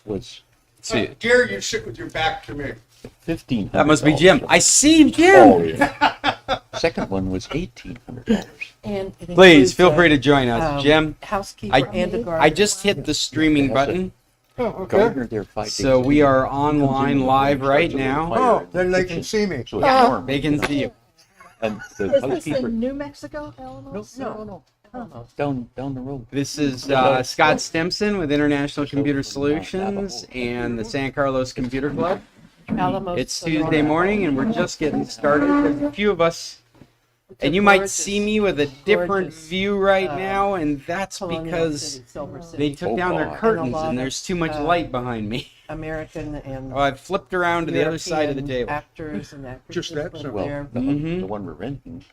was See, Gary, you sit with your back to me. $1,500. that must be Jim. I see Jim. Oh, yeah. Second one was $1,800. And it Please includes feel a, free to join us, Jim. housekeeper and a gardener. I just hit the streaming button, Oh, okay. Gardener there 5 days. so we are online live right now. Oh, then they can see me. So it's warm. They can see you. And the Is this housekeeper. in New Mexico, Alamos? No. Down the road. This is Scott Stimson with International Computer Solutions and the San Carlos Computer Club. Alamos, It's Sonora. Tuesday morning and we're just getting started. There's a few of us, and you might see me with a different gorgeous, view right now, and that's Colonial because City, Silver City, they took down their God. curtains And a lot and of, there's too much light behind me. American and Oh, I've flipped around to the other side of the European table. actors and actresses Just that live simple. Well, there. the one we're renting.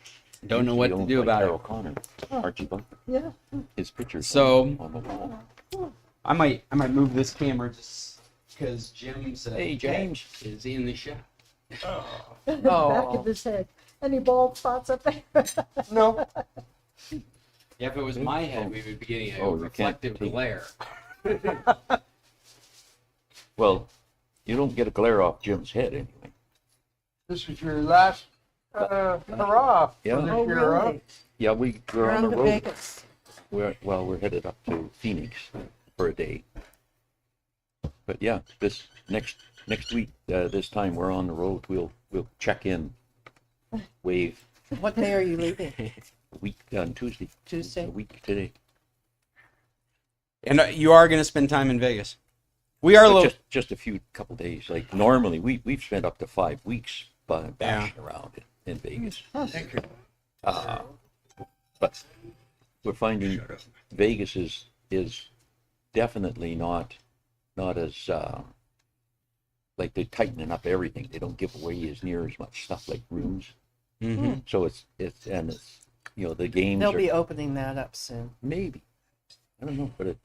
Don't know what to do about Carol it. Connor, Archie Bunker. Yeah. His pictures So- on the wall. I might move this camera just because Jim's Hey, James. is in the shot. Back Oh. of his head. Any bald spots up there? No. Yeah, if it was my head, we would be getting a Oh, you can't reflective take- glare. Well, you don't get a glare off Jim's head anyway. This is your last hurrah Yeah. for this Oh, year, huh? really? Yeah, we're We're on the on to road. Vegas. We're headed up to Phoenix for a day. But yeah, this next week, this time we're on the road. We'll check in, wave What day are you leaving? a week on Tuesday. Tuesday? A week today. And you are going to spend time in Vegas. We are a But little. just a couple days. Like normally, we've spent up to 5 weeks bashing around in Vegas. Thank you. But we're finding Vegas is definitely not as like they're tightening up everything. They don't give away as near as much stuff like rooms. Mhm. So it's the games They'll are be opening that up soon. maybe, I don't know, but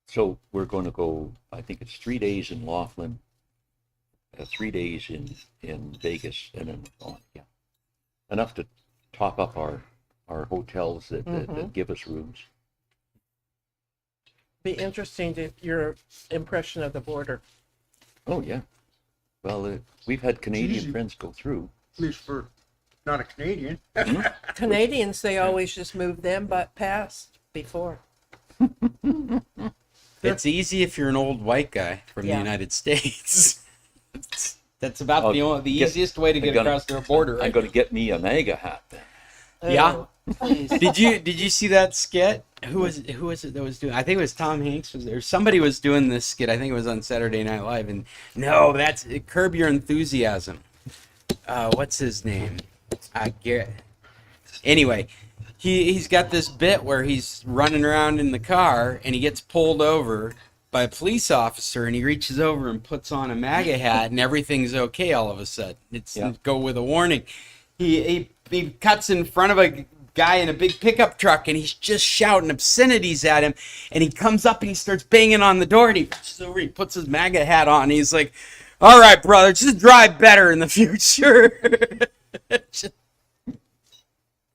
so we're going to go. I think it's 3 days in Laughlin, 3 days in Vegas, and then enough to top up our hotels that give us rooms. Be interesting to your impression of the border. Oh yeah, well we've had Canadian easy. friends go through. At least for not a Canadian. Canadians, they always just move them but past before. It's easy if you're an old white guy from the Yeah. United States. That's about I'll the get- easiest way to I'm get gonna- across the border. I'm Right? going to get me a MAGA hat then. Yeah. Oh, please. Did you see that skit? Who was it that was doing? I think it was Tom Hanks was there. Somebody was doing this skit. I think it was on Saturday Night Live. And no, that's Curb Your Enthusiasm. What's his name? Garrett. Anyway, he's got this bit where he's running around in the car and he gets pulled over by a police officer and he reaches over and puts on a MAGA hat and everything's okay all of a sudden. It's go with a warning. He cuts in front of a guy in a big pickup truck and he's just shouting obscenities at him, and he comes up and he starts banging on the door and he reaches over, he puts his MAGA hat on and he's like, all right, brother, just drive better in the future.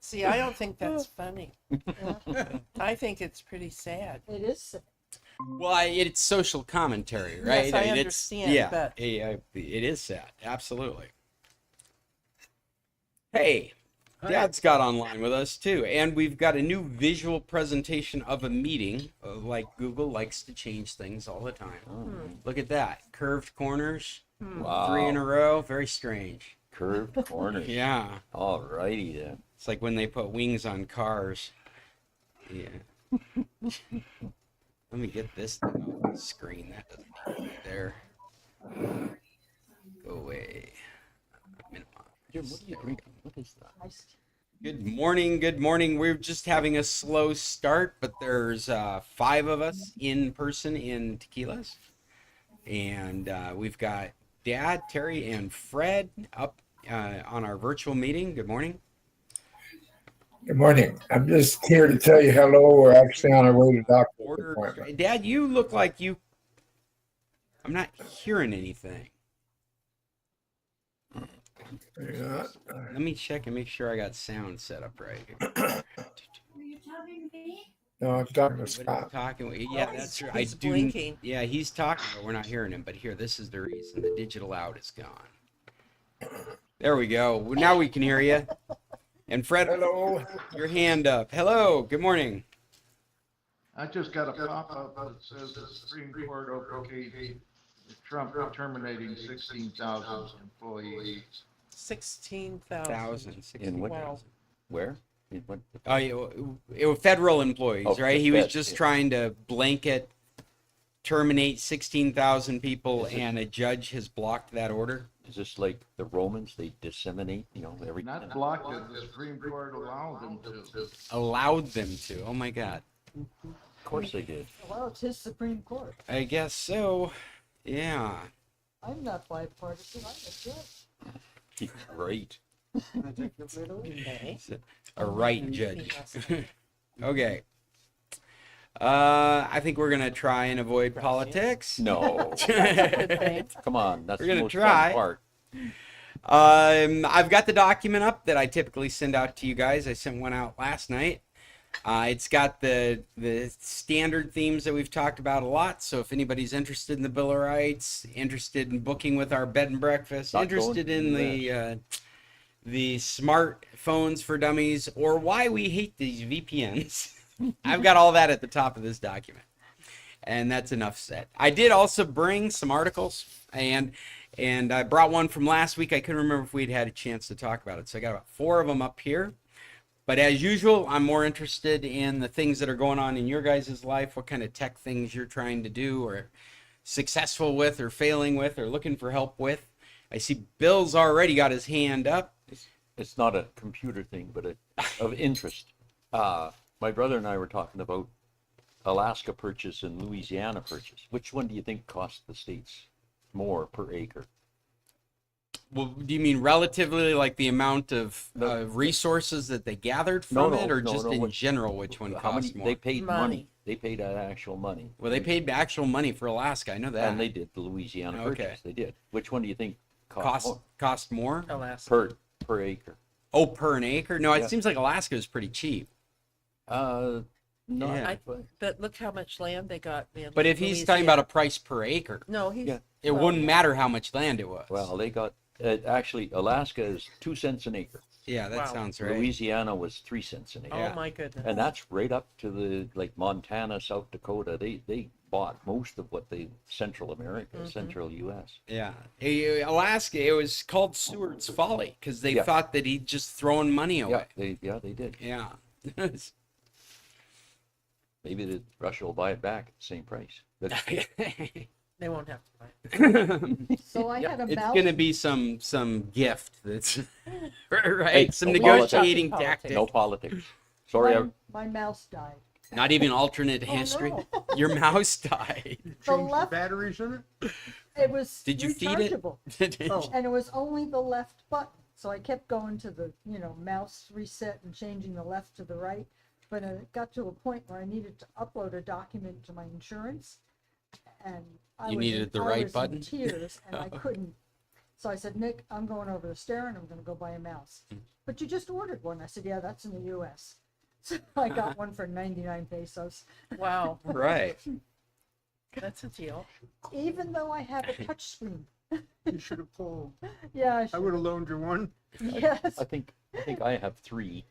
See, I don't think that's funny. I think it's pretty sad. It is. Well, it's social commentary, right? Yes, I mean, understand, yeah, but- it is sad, absolutely. Hey, Dad's got online with us too, and we've got a new visual presentation of a meeting, like Google likes to change things all the time. Look at that, curved corners, Wow. 3 in a row, very strange. Curved corners. Yeah, All righty then. it's like when they put wings on cars. Yeah. Let me get this thing off the screen. That doesn't need to be there. Go away. Jim, what are you drinking? What is that? Good morning. Good morning. We're just having a slow start, but there's 5 of us in person in Tequilas. And we've got Dad, Terry, and Fred up on our virtual meeting. Good morning. Good morning. I'm just here to tell you hello. We're actually on our way to doctor's appointment. Dad, you look like you... I'm not hearing anything. Yeah. Let me check and make sure I got sound set up right. Are you talking to me? No, I'm talking to What is he Scott. talking? Yeah, Oh, that's he's- true. he's blinking. Yeah, he's talking, but we're not hearing him. But here, this is the reason. The digital out is gone. There we go. Well, now we can hear you. And Fred, Hello. your hand up. Hello. Good morning. I just got a pop-up that says the Supreme Court okayed Trump terminating 16,000 employees. 16,000. In what? 60,000. Where? In what? Oh, yeah, it was federal employees, Oh, right? He was Fed, just yeah. trying to blanket terminate 16,000 people, Is it- and a judge has blocked that order. Is this like the Romans? They disseminate, every. Not blocked it, the Supreme Court allowed them to. Allowed them to. Oh my God. Of course they did. Well, it's his Supreme Court. I guess so. Yeah. I'm not bipartisan, I'm a judge. Right. Okay. A right He judge. has- Okay. I think we're gonna try and avoid politics. No. Good thing. Come on. That's We're the gonna most try. fun part. I've got the document up that I typically send out to you guys. I sent one out last night. It's got the standard themes that we've talked about a lot. So if anybody's interested in the Bill of Rights, interested in booking with our bed and breakfast, Not interested going in to the smartphones for dummies, or why we hate these VPNs, I've got all that at the top of this document. And that's enough said. I did also bring some articles, and I brought one from last week. I couldn't remember if we'd had a chance to talk about it. So I got about 4 of them up here. But as usual, I'm more interested in the things that are going on in your guys' life, what kind of tech things you're trying to do or successful with or failing with or looking for help with. I see Bill's already got his hand up. It's not a computer thing, but of interest. My brother and I were talking about Alaska purchase and Louisiana purchase. Which one do you think costs the states more per acre? Well, do you mean relatively like the amount of No. resources that they gathered No, from no, it, or no, just no, in what- general, which one How many? costs more? They paid money. Money. They paid actual money. Well, they paid actual money for Alaska. I know that. And they did the Louisiana Okay. purchase. They did. Which one do you think cost cost more? Alaska. more per acre? Oh, per an acre? No, it Yeah. seems like Alaska is pretty cheap. No. Yeah. But look how much land they got in But if he's talking about a Louisiana. price per acre, No, he's. Yeah. it well, wouldn't matter how much land it was. Well, they got actually Alaska is 2 cents an acre. yeah, that Wow. sounds right. Louisiana was 3 cents an acre. Oh Yeah. my goodness. And that's right up to the like Montana, South Dakota. They bought most of what they Central America, Mhm. Central U.S. Yeah, Alaska. It was called Seward's Folly because they Yeah. thought that he'd just thrown money away. Yeah, they did. Yeah. Maybe Russia will buy it back at the same price. But They won't have to buy it. So I had a It's mouse. gonna be some gift that's right. Hey, Some no negotiating politics. tactic. no politics. Sorry, my mouse died. Not even alternate Oh, history. no. Your mouse died. The Change the left, batteries in it? it was Did you feed it? rechargeable, Oh. and it was only the left button. So I kept going to the, mouse reset and changing the left to the right. But it got to a point where I needed to upload a document to my insurance, and I You was needed in, the I right was button? in tears, and I couldn't. So I said, Nick, I'm going over to Stare and I'm going to go buy a mouse. Hmm. But you just ordered one. I said, yeah, that's in the U.S. So I got one for 99 pesos. Wow, Right. that's a deal. Even though I have a touch screen. You should have pulled. Yeah, I would have loaned you one. yes. I think I have 3.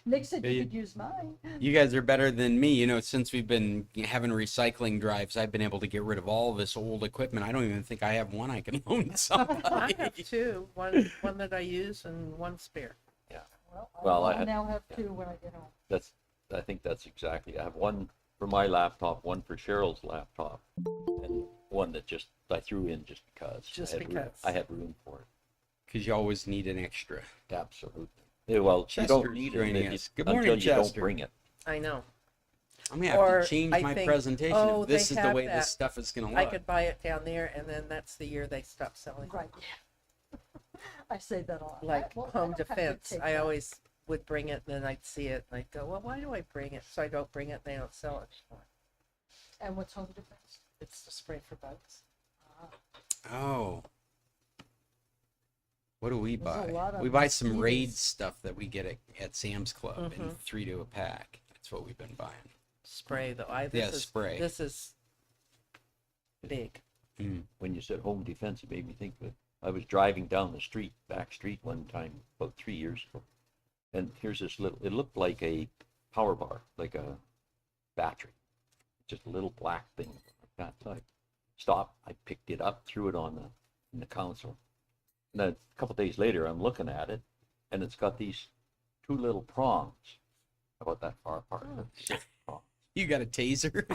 Nick said Yeah, you you- could use mine. You guys are better than me. Since we've been having recycling drives, I've been able to get rid of all this old equipment. I don't even think I have one I can loan I somebody. have 2, one that I use and one spare. Well, I I had- now have 2 when I get home. I think that's exactly. I have one for my laptop, one for Cheryl's laptop, and one that just I threw in just because. Just I had room- because. I had room for it. Because you always need an extra. Absolutely. Yeah, well, you Chester's don't need it joining if you- us. Good morning, until you Chester. don't bring it. I know. I'm gonna have Or to change I my think, presentation oh, if this they is the have way that. this stuff is gonna look. I could buy it down there, and then that's the year they stop selling. Right. I say that a lot. Like Well, I home don't have to defense, take I that. always would bring it, and then I'd see it, and I'd go, well, why do I bring it? So I don't bring it, and they don't sell it anymore. And what's home defense? It's the spray for bugs. Oh. What do we There's a buy? lot of We buy some mosquitoes. Raid stuff that we get at Sam's Club Mhm. in 3 to a pack. That's what we've been buying. spray though. Yeah, spray. This is big. When you said home defense, it made me think that I was driving down the street, back street one time about 3 years ago. And here's this little, it looked like a power bar, like a battery. Just a little black thing like that. So I stopped, I picked it up, threw it in the console. And then a couple days later, I'm looking at it, and it's got these 2 little prongs about that far apart. 6 prongs. You got a taser?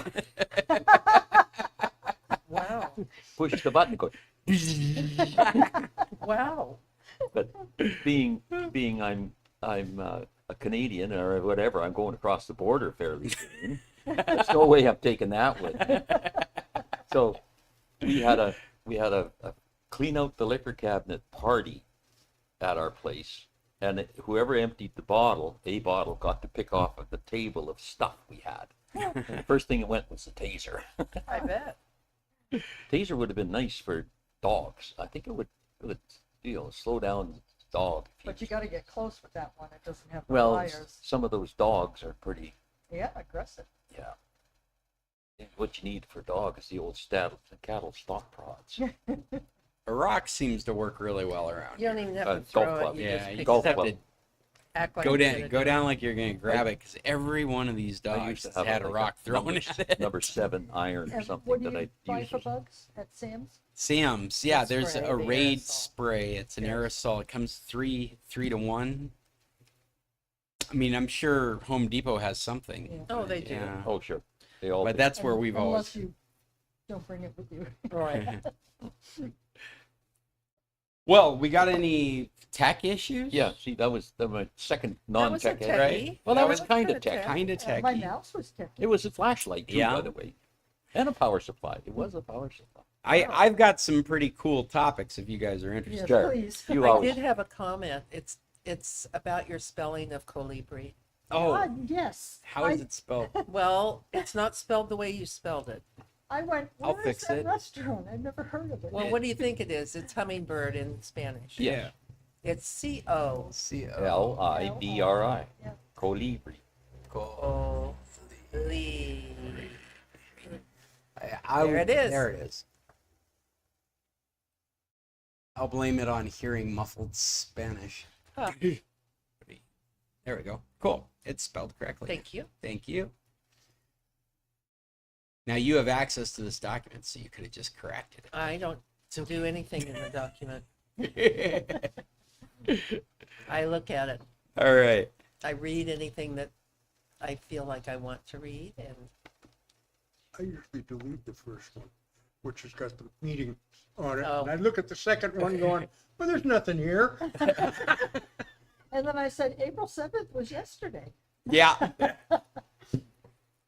Wow. Push the button, go. Wow. But being I'm a Canadian or whatever, I'm going across the border fairly soon. There's no way I'm taking that with me. So we had a clean out the liquor cabinet party at our place, and whoever emptied a bottle got to pick off of the table of stuff we had. And the first thing that went was the taser. I bet. Taser would have been nice for dogs. I think it would slow down the dog. But you gotta get close with that one. It doesn't have the Well, wires. some of those dogs are pretty, Yeah, aggressive. yeah. What you need for a dog is the old cattle stock prods. A rock seems to work really well around. You don't even have to golf throw club. it. You Yeah, just you pick golf just have club. to act like go you're down, gonna go do down like you're gonna grab I- it, because every one of these I dogs used to has have had a like rock thrown number, at it. number 7 iron or And something what do that you I buy use. for bugs at Sam's? Sam's, yeah, The there's spray, a the Raid aerosol. spray. It's an Yes. aerosol. It comes three to 1. I mean, I'm sure Home Depot has something. Yeah. Oh, they do. Yeah. Oh, sure. They all But do. that's where we've Unless always. you don't bring it with you. Right. Well, we got any tech issues? Yeah, see, that was my second That was a non-tech. techie. Well, that was was kind kinda of tech. Kind of techy. My mouse was techie. It was a flashlight too, Yeah. by the way, and a power supply. It was a power supply. I've got some pretty cool topics if you guys are interested. Yes, Sure. please. You I always did have a comment. It's about your spelling of colibri. Oh, Yes. how is it spelled? Well, it's not spelled the way you spelled it. I went, I'll where is fix that it. restaurant? I've never heard of it. Well, what do you think it is? It's hummingbird in Spanish. Yeah. It's C-O. Libri. Yeah. Colibri. Colibri. There it is. There it is. I'll blame it on hearing muffled Spanish. Huh. There we go. Cool. It's spelled correctly. Thank you. Thank you. Now you have access to this document, so you could have just corrected I don't do anything in the document. it. I look at it. All right. I read anything that I feel like I want to read, and I usually delete the first one, which has got the meeting on it. Oh. And I look at the second one going, well, there's nothing here. And then I said, April 7th was yesterday. Yeah.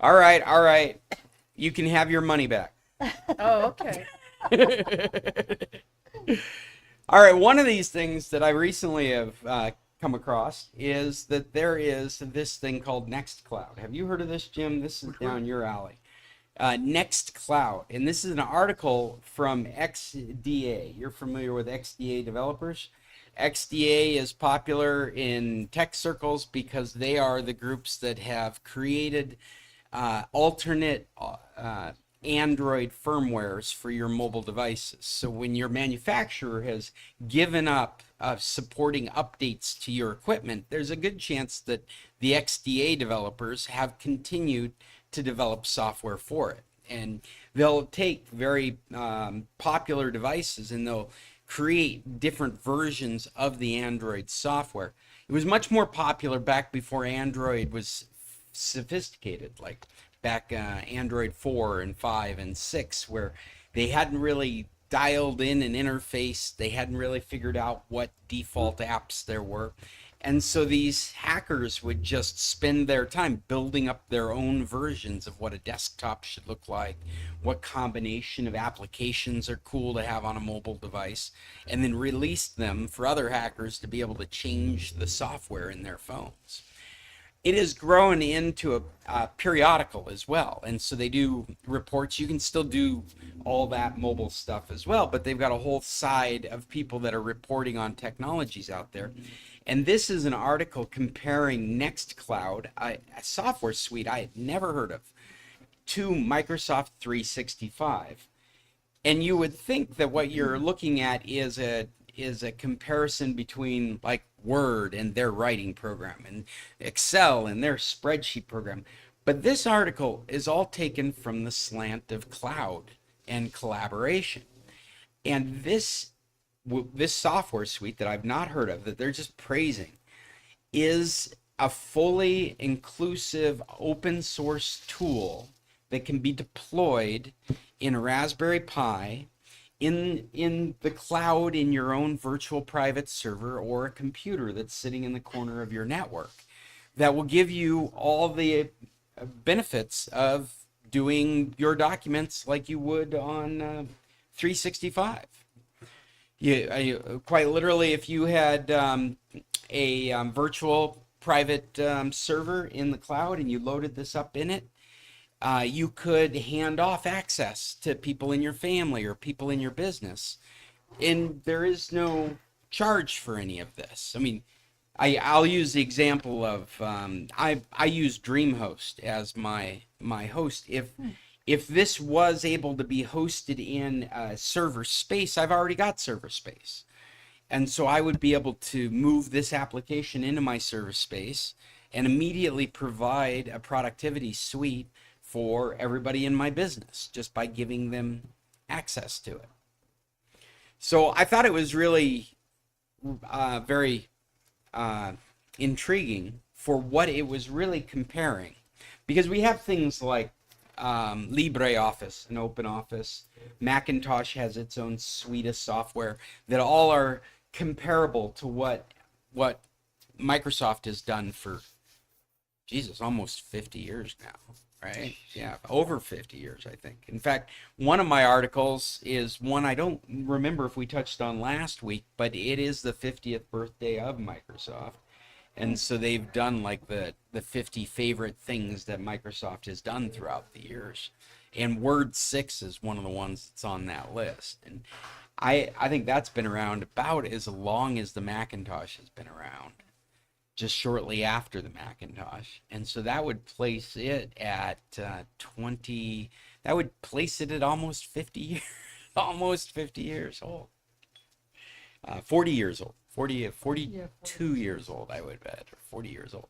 All right. All right. You can have your money back. oh, okay. All right, one of these things that I recently have come across is that there is this thing called Nextcloud. Have you heard of this, Jim? This is down your alley. Nextcloud, and this is an article from XDA. You're familiar with XDA developers? XDA is popular in tech circles because they are the groups that have created alternate Android firmwares for your mobile devices. So when your manufacturer has given up supporting updates to your equipment, there's a good chance that the XDA developers have continued to develop software for it. And they'll take very popular devices and they'll create different versions of the Android software. It was much more popular back before Android was sophisticated, like back Android 4 and 5 and 6, where they hadn't really dialed in an interface. They hadn't really figured out what default apps there were. And so these hackers would just spend their time building up their own versions of what a desktop should look like, what combination of applications are cool to have on a mobile device, and then release them for other hackers to be able to change the software in their phones. It has grown into a periodical as well. And so they do reports. You can still do all that mobile stuff as well, but they've got a whole side of people that are reporting on technologies out there. And this is an article comparing Nextcloud, a software suite I had never heard of, to Microsoft 365. And you would think that what you're looking at is a comparison between like Word and their writing program and Excel and their spreadsheet program. But this article is all taken from the slant of cloud and collaboration. And this software suite that I've not heard of, that they're just praising, is a fully inclusive open source tool that can be deployed in a Raspberry Pi, in the cloud, in your own virtual private server, or a computer that's sitting in the corner of your network, that will give you all the benefits of doing your documents like you would on 365. Quite literally, if you had a virtual private server in the cloud and you loaded this up in it, you could hand off access to people in your family or people in your business, and there is no charge for any of this. I mean, I'll use the example of I use DreamHost as my host. If this was able to be hosted in server space, I've already got server space, and so I would be able to move this application into my server space and immediately provide a productivity suite for everybody in my business just by giving them access to it. So I thought it was really very intriguing for what it was really comparing, because we have things like LibreOffice and OpenOffice. Macintosh has its own suite of software that all are comparable to what Microsoft has done for, Jesus, almost 50 years now. Right? Yeah, over 50 years, I think. In fact, one of my articles is one I don't remember if we touched on last week, but it is the 50th birthday of Microsoft. And so they've done like the 50 favorite things that Microsoft has done throughout the years. And Word 6 is one of the ones that's on that list. And I think that's been around about as long as the Macintosh has been around, just shortly after the Macintosh. And so that would place it at 20, that would place it at almost 50 years, almost 50 years old. 40 years old, 42 years old, I would bet, or 40 years old.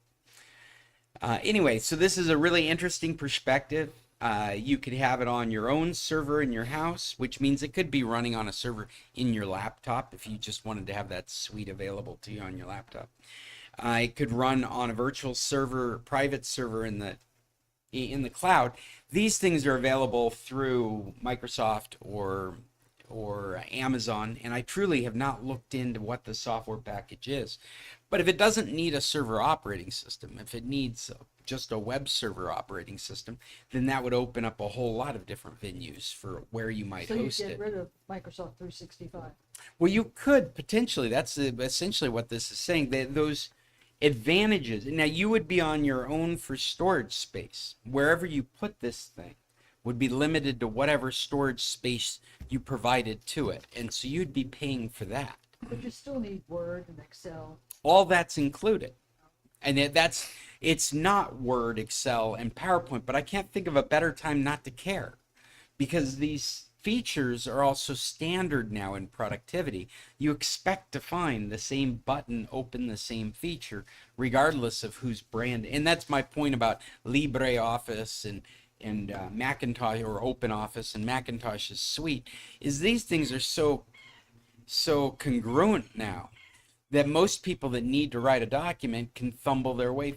Anyway, so this is a really interesting perspective. You could have it on your own server in your house, which means it could be running on a server in your laptop if you just wanted to have that suite available to you on your laptop. It could run on a virtual server, private server in the cloud. These things are available through Microsoft or Amazon, and I truly have not looked into what the software package is. But if it doesn't need a server operating system, if it needs just a web server operating system, then that would open up a whole lot of different venues for where you might host it. So you get rid of Microsoft 365. Well, you could potentially. That's essentially what this is saying. Those advantages. Now, you would be on your own for storage space. Wherever you put this thing would be limited to whatever storage space you provided to it. And so you'd be paying for that. But you still need Word and Excel. All that's included. And it's not Word, Excel, and PowerPoint, but I can't think of a better time not to care, because these features are also standard now in productivity. You expect to find the same button open the same feature regardless of whose brand. And that's my point about LibreOffice and Macintosh, or OpenOffice and Macintosh's suite, is these things are so congruent now that most people that need to write a document can fumble their way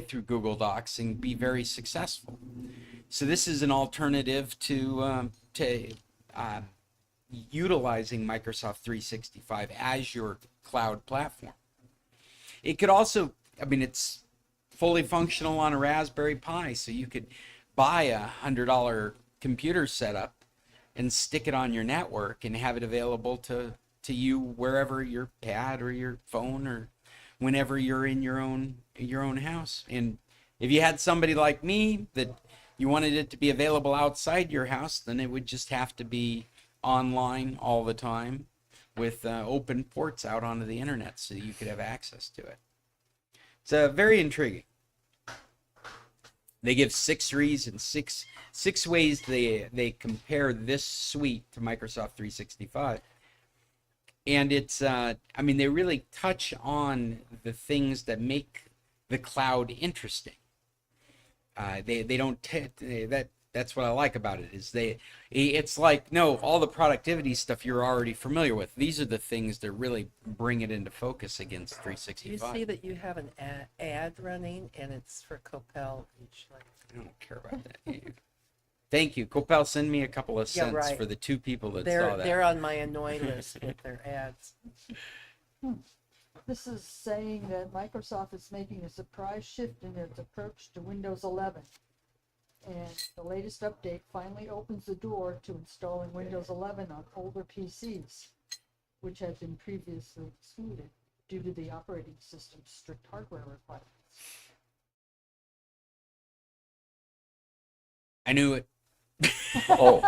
through Google Docs and be very successful. So this is an alternative to utilizing Microsoft 365 as your cloud platform. It could also, I mean, it's fully functional on a Raspberry Pi, so you could buy a $100 computer setup and stick it on your network and have it available to you wherever, your pad or your phone, or whenever you're in your own house. And if you had somebody like me that you wanted it to be available outside your house, then it would just have to be online all the time with open ports out onto the internet so you could have access to it. It's very intriguing. They give 6 reasons, six ways they compare this suite to Microsoft 365. And it's, I mean, they really touch on the things that make the cloud interesting. They don't, that's what I like about it, is it's like, no, all the productivity stuff you're already familiar with. These are the things that really bring it into focus against Do you 365. see that you have an ad running and it's for Copel each night? I don't care about that. Thank you. Copel, send me a couple of Yeah, cents right. for the 2 people that saw They're that. they're on my annoy list with their ads. This is saying that Microsoft is making a surprise shift in its approach to Windows 11. And the latest update finally opens the door to installing Windows 11 on older PCs, which had been previously excluded due to the operating system's strict hardware requirements. I knew it. Oh,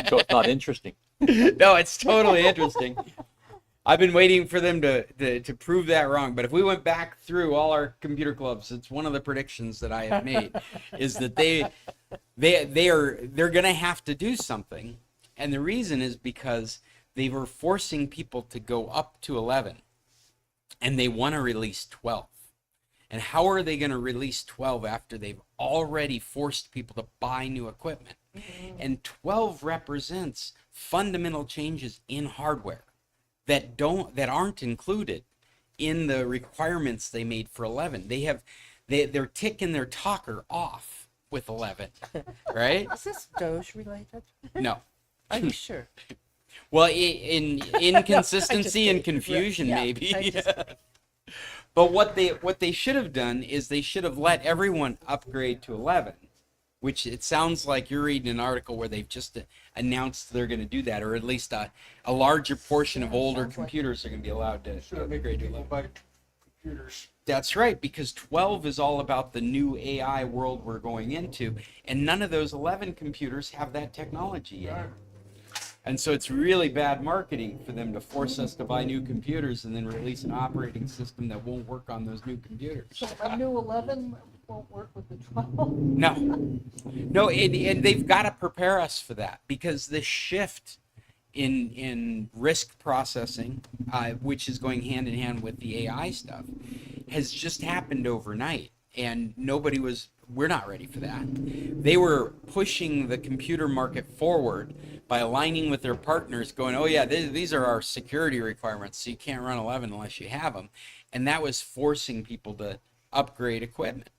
so it's not interesting. No, it's totally interesting. I've been waiting for them to prove that wrong. But if we went back through all our computer clubs, it's one of the predictions that I have made is that they're going to have to do something. And the reason is because they were forcing people to go up to 11 and they want to release 12. And how are they going to release 12 after they've already forced people to buy new equipment? And 12 represents fundamental changes in hardware that aren't included in the requirements they made for 11. They're ticking their talker off with 11, right? Is this Doge related? No. Are you sure? Well, in inconsistency and kidding. confusion, Yeah, maybe. I just kidding. But what they should have done is they should have let everyone upgrade to 11, which it sounds like you're reading an article where they've just announced they're going to do that, or at least a larger portion of older sounds like- computers are going to be allowed to Should have made upgrade to people 11. buy computers. That's right, because 12 is all about the new AI world we're going into, and none of those 11 computers have that technology yet. And so it's really bad marketing for them to force us to buy new computers and then release an operating system that won't work on those new computers. So a new 11 won't work with the 12. No, and they've got to prepare us for that, because the shift in risk processing, which is going hand in hand with the AI stuff, has just happened overnight, and we're not ready for that. They were pushing the computer market forward by aligning with their partners, going, oh yeah, these are our security requirements, so you can't run 11 unless you have them. And that was forcing people to upgrade equipment.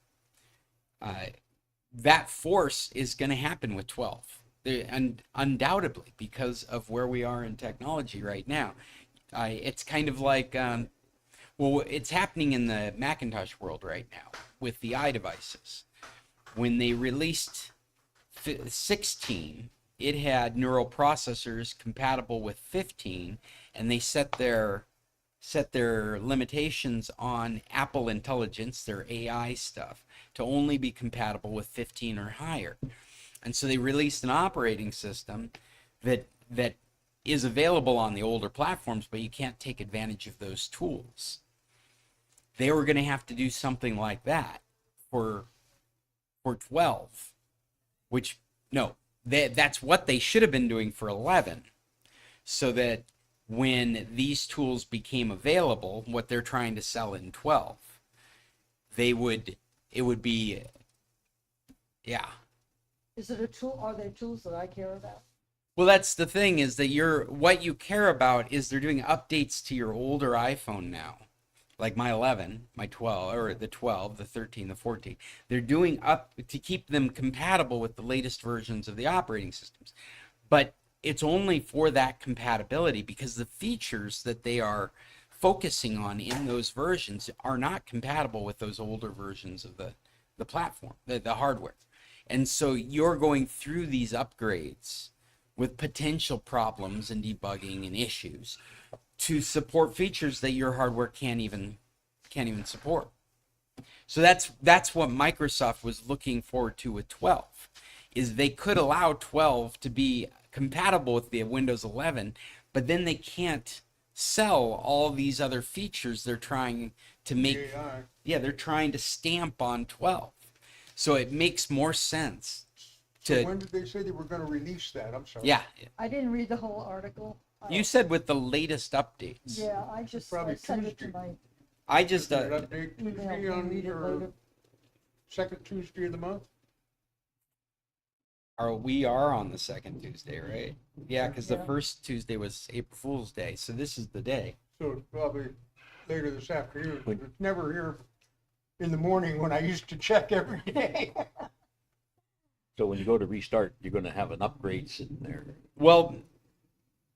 That force is going to happen with 12. And undoubtedly, because of where we are in technology right now. It's kind of like, it's happening in the Macintosh world right now with the iDevices. When they released 16, it had neural processors compatible with 15, and they set their limitations on Apple Intelligence, their AI stuff, to only be compatible with 15 or higher. And so they released an operating system that is available on the older platforms, but you can't take advantage of those tools. They were going to have to do something like that for 12, which, no, that's what they should have been doing for 11, so that when these tools became available, what they're trying to sell in 12, it would be, yeah. Is it a tool? Are they tools that I care about? Well, that's the thing, is that what you care about is they're doing updates to your older iPhone now. Like my 11, my 12, or the 12, the 13, the 14. They're doing up to keep them compatible with the latest versions of the operating systems. But it's only for that compatibility, because the features that they are focusing on in those versions are not compatible with those older versions of the platform, the hardware. And so you're going through these upgrades with potential problems and debugging and issues to support features that your hardware can't even support. So that's what Microsoft was looking forward to with 12, is they could allow 12 to be compatible with the Windows 11, but then they can't sell all these other features they're trying to make. AI. Yeah, they're trying to stamp on 12. So it makes more sense So to, when did they say they were gonna release that? I'm sorry. yeah. I didn't read the whole article. You said with the latest updates. Yeah, I just Probably I sent it to Tuesday. my I just, Is there an update email. Tuesday I'll on read it your later. second Tuesday of the month? we are on the second Tuesday, right? Yeah, because the Yeah. first Tuesday was April Fool's Day, so this is the day. So it's probably later this afternoon. It's never here in the morning when I used to check every day. So when you go to restart, you're gonna have an upgrade sitting there. Well,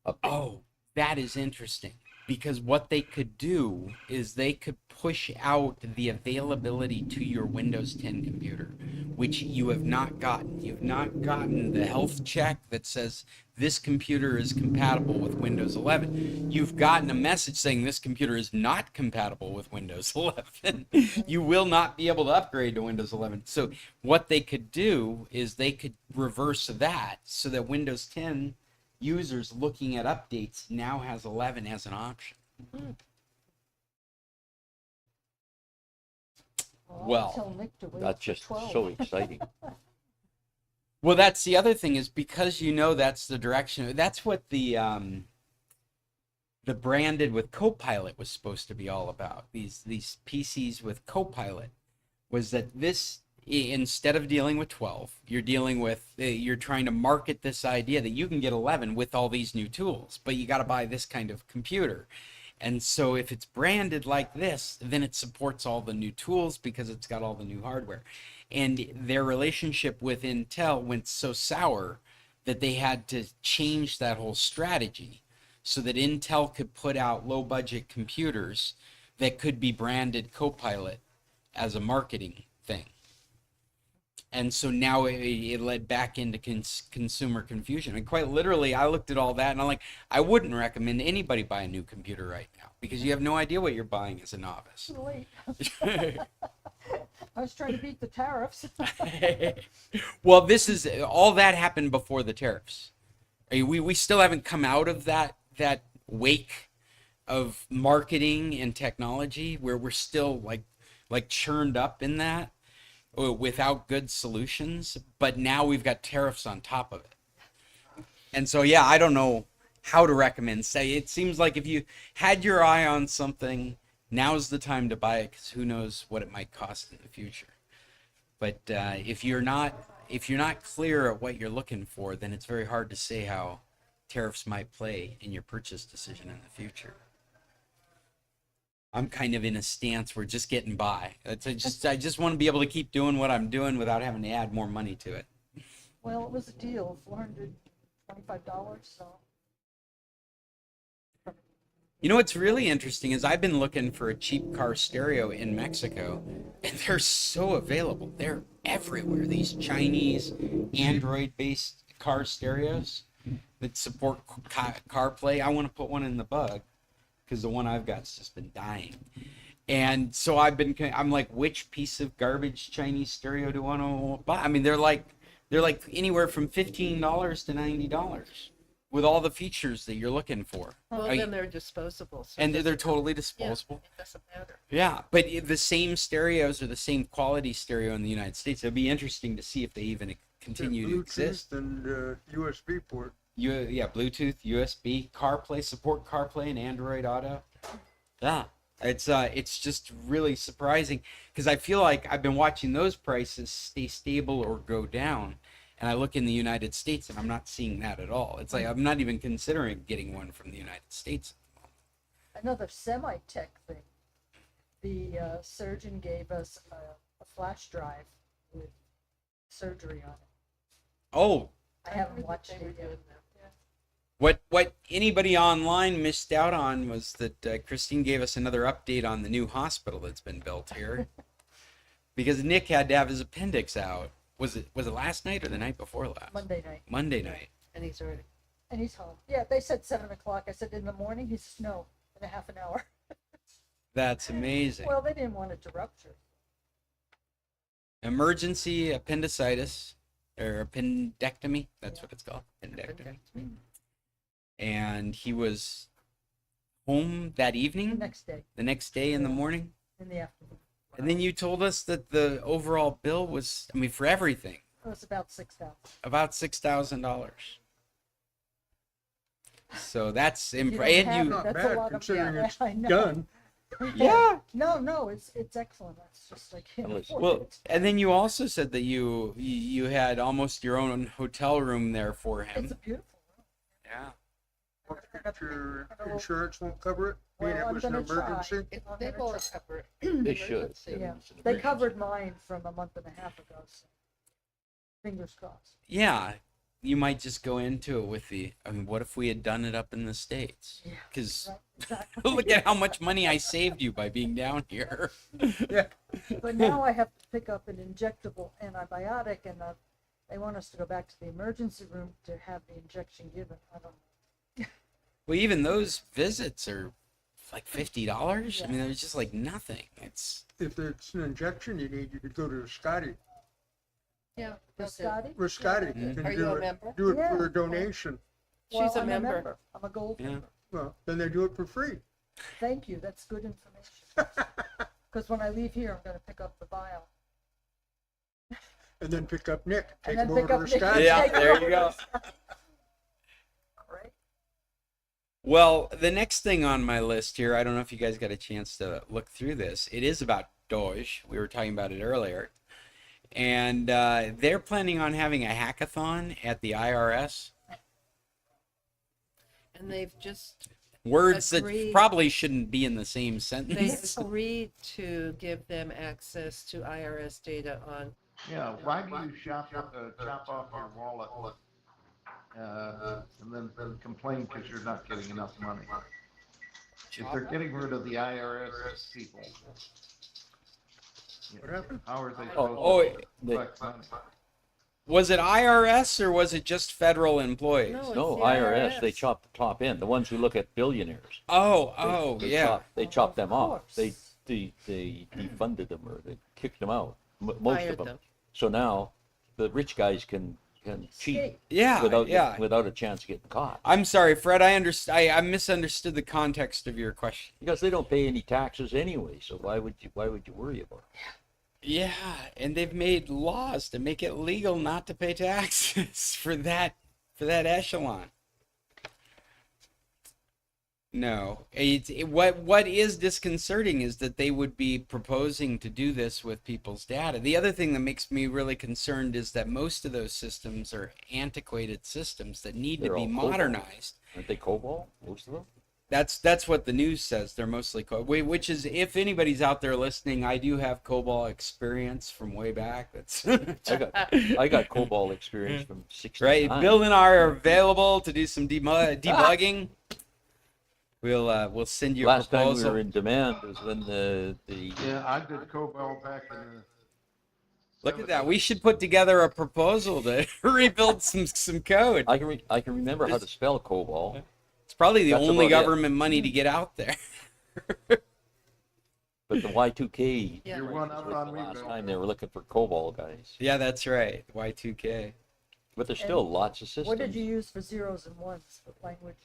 Update. oh, that is interesting, because what they could do is they could push out the availability to your Windows 10 computer, which you have not gotten. You've not gotten the health check that says this computer is compatible with Windows 11. You've gotten a message saying this computer is not compatible with Windows 11. You will not be able to upgrade to Windows 11. So what they could do is they could reverse that so that Windows 10 users looking at updates now has 11 as an option. Well, I'll tell Nick to wait That's for just 12. so exciting. Well, that's the other thing, is because that's the direction. That's what the branded with Copilot was supposed to be all about. These PCs with Copilot was that this, instead of dealing with 12, you're dealing with, you're trying to market this idea that you can get 11 with all these new tools, but you got to buy this kind of computer. And so if it's branded like this, then it supports all the new tools because it's got all the new hardware. And their relationship with Intel went so sour that they had to change that whole strategy so that Intel could put out low budget computers that could be branded Copilot as a marketing thing. And so now it led back into consumer confusion. And quite literally, I looked at all that and I'm like, I wouldn't recommend anybody buy a new computer right now because you have no idea what you're buying as a novice. Too late. I was trying to beat the tariffs. Well, this is all that happened before the tariffs. We still haven't come out of that wake of marketing and technology where we're still like churned up in that without good solutions, but now we've got tariffs on top of it. And so, yeah, I don't know how to recommend. Say, it seems like if you had your eye on something, now's the time to buy it because who knows what it might cost in the future. But if you're not clear at what you're looking for, then it's very hard to say how tariffs might play in your purchase decision in the future. I'm kind of in a stance where just getting by. I just want to be able to keep doing what I'm doing without having to add more money to it. Well, it was a deal, $425, so. You know what's really interesting is I've been looking for a cheap car stereo in Mexico, and they're so available. They're everywhere. These Chinese Android-based car stereos that support CarPlay. I want to put one in the bug because the one I've got's just been dying. And so I'm like, which piece of garbage Chinese stereo do I want to buy? I mean, they're like anywhere from $15 to $90 with all the features that you're looking for. Well, then they're disposable. So And it they're doesn't- totally disposable. It doesn't matter. Yeah, but the same stereos are the same quality stereo in the United States. It'd be interesting to see if they even continue to exist. Bluetooth and USB port. Yeah, Bluetooth, USB, CarPlay, support CarPlay and Android Auto. Yeah, it's just really surprising because I feel like I've been watching those prices stay stable or go down, and I look in the United States and I'm not seeing that at all. It's like I'm not even considering getting one from the United States. Another semi-tech thing. The surgeon gave us a flash drive with surgery on it. Oh, I haven't watched They were it yet. doing that. what anybody online missed out on was that Christine gave us another update on the new hospital that's been built here, because Nick had to have his appendix out. Was it last night or the night before last? Monday night, Monday night. And he's already. and he's home. Yeah, they said 7 o'clock. I said in the morning. He says no, in a half an hour. That's amazing. Well, they didn't want it to rupture. Emergency appendicitis or appendectomy. That's what it's called. Appendectomy. and he was home that The evening, next day, the next day in the Yeah. morning. in the afternoon. And then you told us that the overall bill was, I mean, for everything, It was about 6,000. about $6,000. So that's If you don't and have you, it, Not that's a bad lot of- considering yeah, it's I know. done. yeah. No, it's excellent. It's just I can't Unless- afford Well, it. and then you also said that you had almost your own hotel room there for It's him. a beautiful room. Yeah. If your insurance won't cover it, being Well, it I'm was an gonna try. emergency. It- I'm They gonna both try. cover it. They should. Emergency. I mean, Yeah, it's an they emergency. covered mine from a month and a half ago, so fingers crossed. Yeah. You might just go into it with I mean, what if we had done it up in the States? Yeah. Because Right, exactly. look at how much money I saved you by being down here. Yeah. But now I have to pick up an injectable antibiotic, and they want us to go back to the emergency room to have the injection given. I don't. Well, even those visits are like $50. I mean, Yeah. they're just like nothing. It's If it's an injection you need, you could go to Scotty. Yeah. For they'll do. Scotty? With Scotty, Mhm. you can Are you do a it. member? Do it Yeah. for a donation. Well, She's a I'm member. I'm a gold Yeah. member. Well, then they do it for free. Thank you. That's good information. Because when I leave here, I'm going to pick up the vial. And then pick up Nick, take And him then over pick to up the Nick. Scotty. Yeah, Take there over you go. to- Great. Well, the next thing on my list here, I don't know if you guys got a chance to look through this. It is about Doge. We were talking about it earlier. And they're planning on having a hackathon at the IRS. And they've just, Words that Agreed. probably shouldn't be in the same they sentence. agreed to give them access to IRS data on, Yeah, why do you chop off your wallet, and then complain because you're not getting enough money? If they're getting rid of the IRS people, What happened? how are they Oh, supposed to collect money? Was it IRS or was it just federal employees? No, it's No, the IRS, they IRS. chop the top end, the ones who look at billionaires. They Yeah. They chop them Of off. course. They defunded them or they kicked them out, most Fired of them. them. So now the rich guys can cheat Escape. Yeah, yeah. without a chance of getting caught. I'm sorry, Fred. I misunderstood the context of your question. Because they don't pay any taxes anyway, so why would you worry about it? Yeah, and they've made laws to make it legal not to pay taxes for that echelon. No, what is disconcerting is that they would be proposing to do this with people's data. The other thing that makes me really concerned is that most of those systems are antiquated systems that need to They're be all COBOL. modernized. Aren't they COBOL, most of them? That's what the news says. They're mostly which is, if anybody's out there listening, I do have COBOL experience from way back. That's I got COBOL experience from 69. right. Bill and I are available to do some debugging. We'll send you a Last time we proposal. were in demand was when the Yeah, I did COBOL back in the. Look at that. We should put together a proposal to rebuild some code. I can remember how to spell COBOL. It's probably the That's only about it. government money to get out there. But the Y2K Yeah. You're one up was on the me, last Bill. time they were looking for COBOL guys. Yeah, that's right. Y2K. But there's still lots of systems. What did you use for zeros and ones? What language?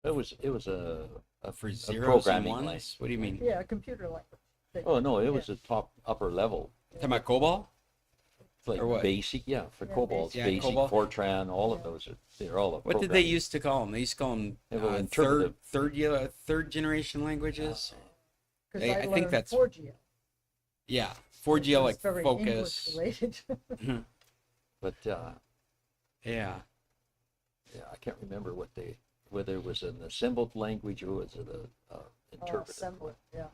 It was a For zeros and programming ones? language. What do you mean? Yeah, a computer language. Oh no, it was a upper level. Talking about COBOL? It's like Or what? basic, yeah, for Yeah, COBOL, it's basic. Yeah, basic, COBOL. Fortran, all of Yeah. those they're all. What did they used to call them? They used to call them They were interpretive. third generation languages. Because I think that's- 4G. Yeah, 4G like It's very focus. English related. But Yeah. yeah, I can't remember whether it was an assembled language or was it a interpretive. Assembly, yeah.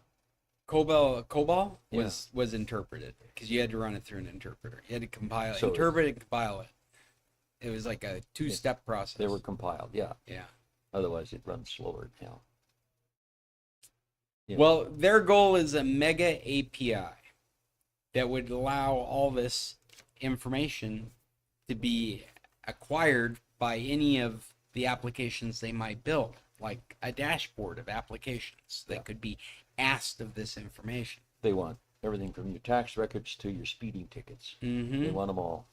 COBOL Yeah. was interpreted because you had to run it through an interpreter. You had to compile it, So interpret and compile it. It was like a two-step process. They were compiled, yeah. Yeah. Otherwise, it runs slower now. Yeah. Well, their goal is a mega API that would allow all this information to be acquired by any of the applications they might build, like a dashboard of applications that could be asked of this information. They want everything from your tax records to your speeding tickets. They Mm-hmm. want them all.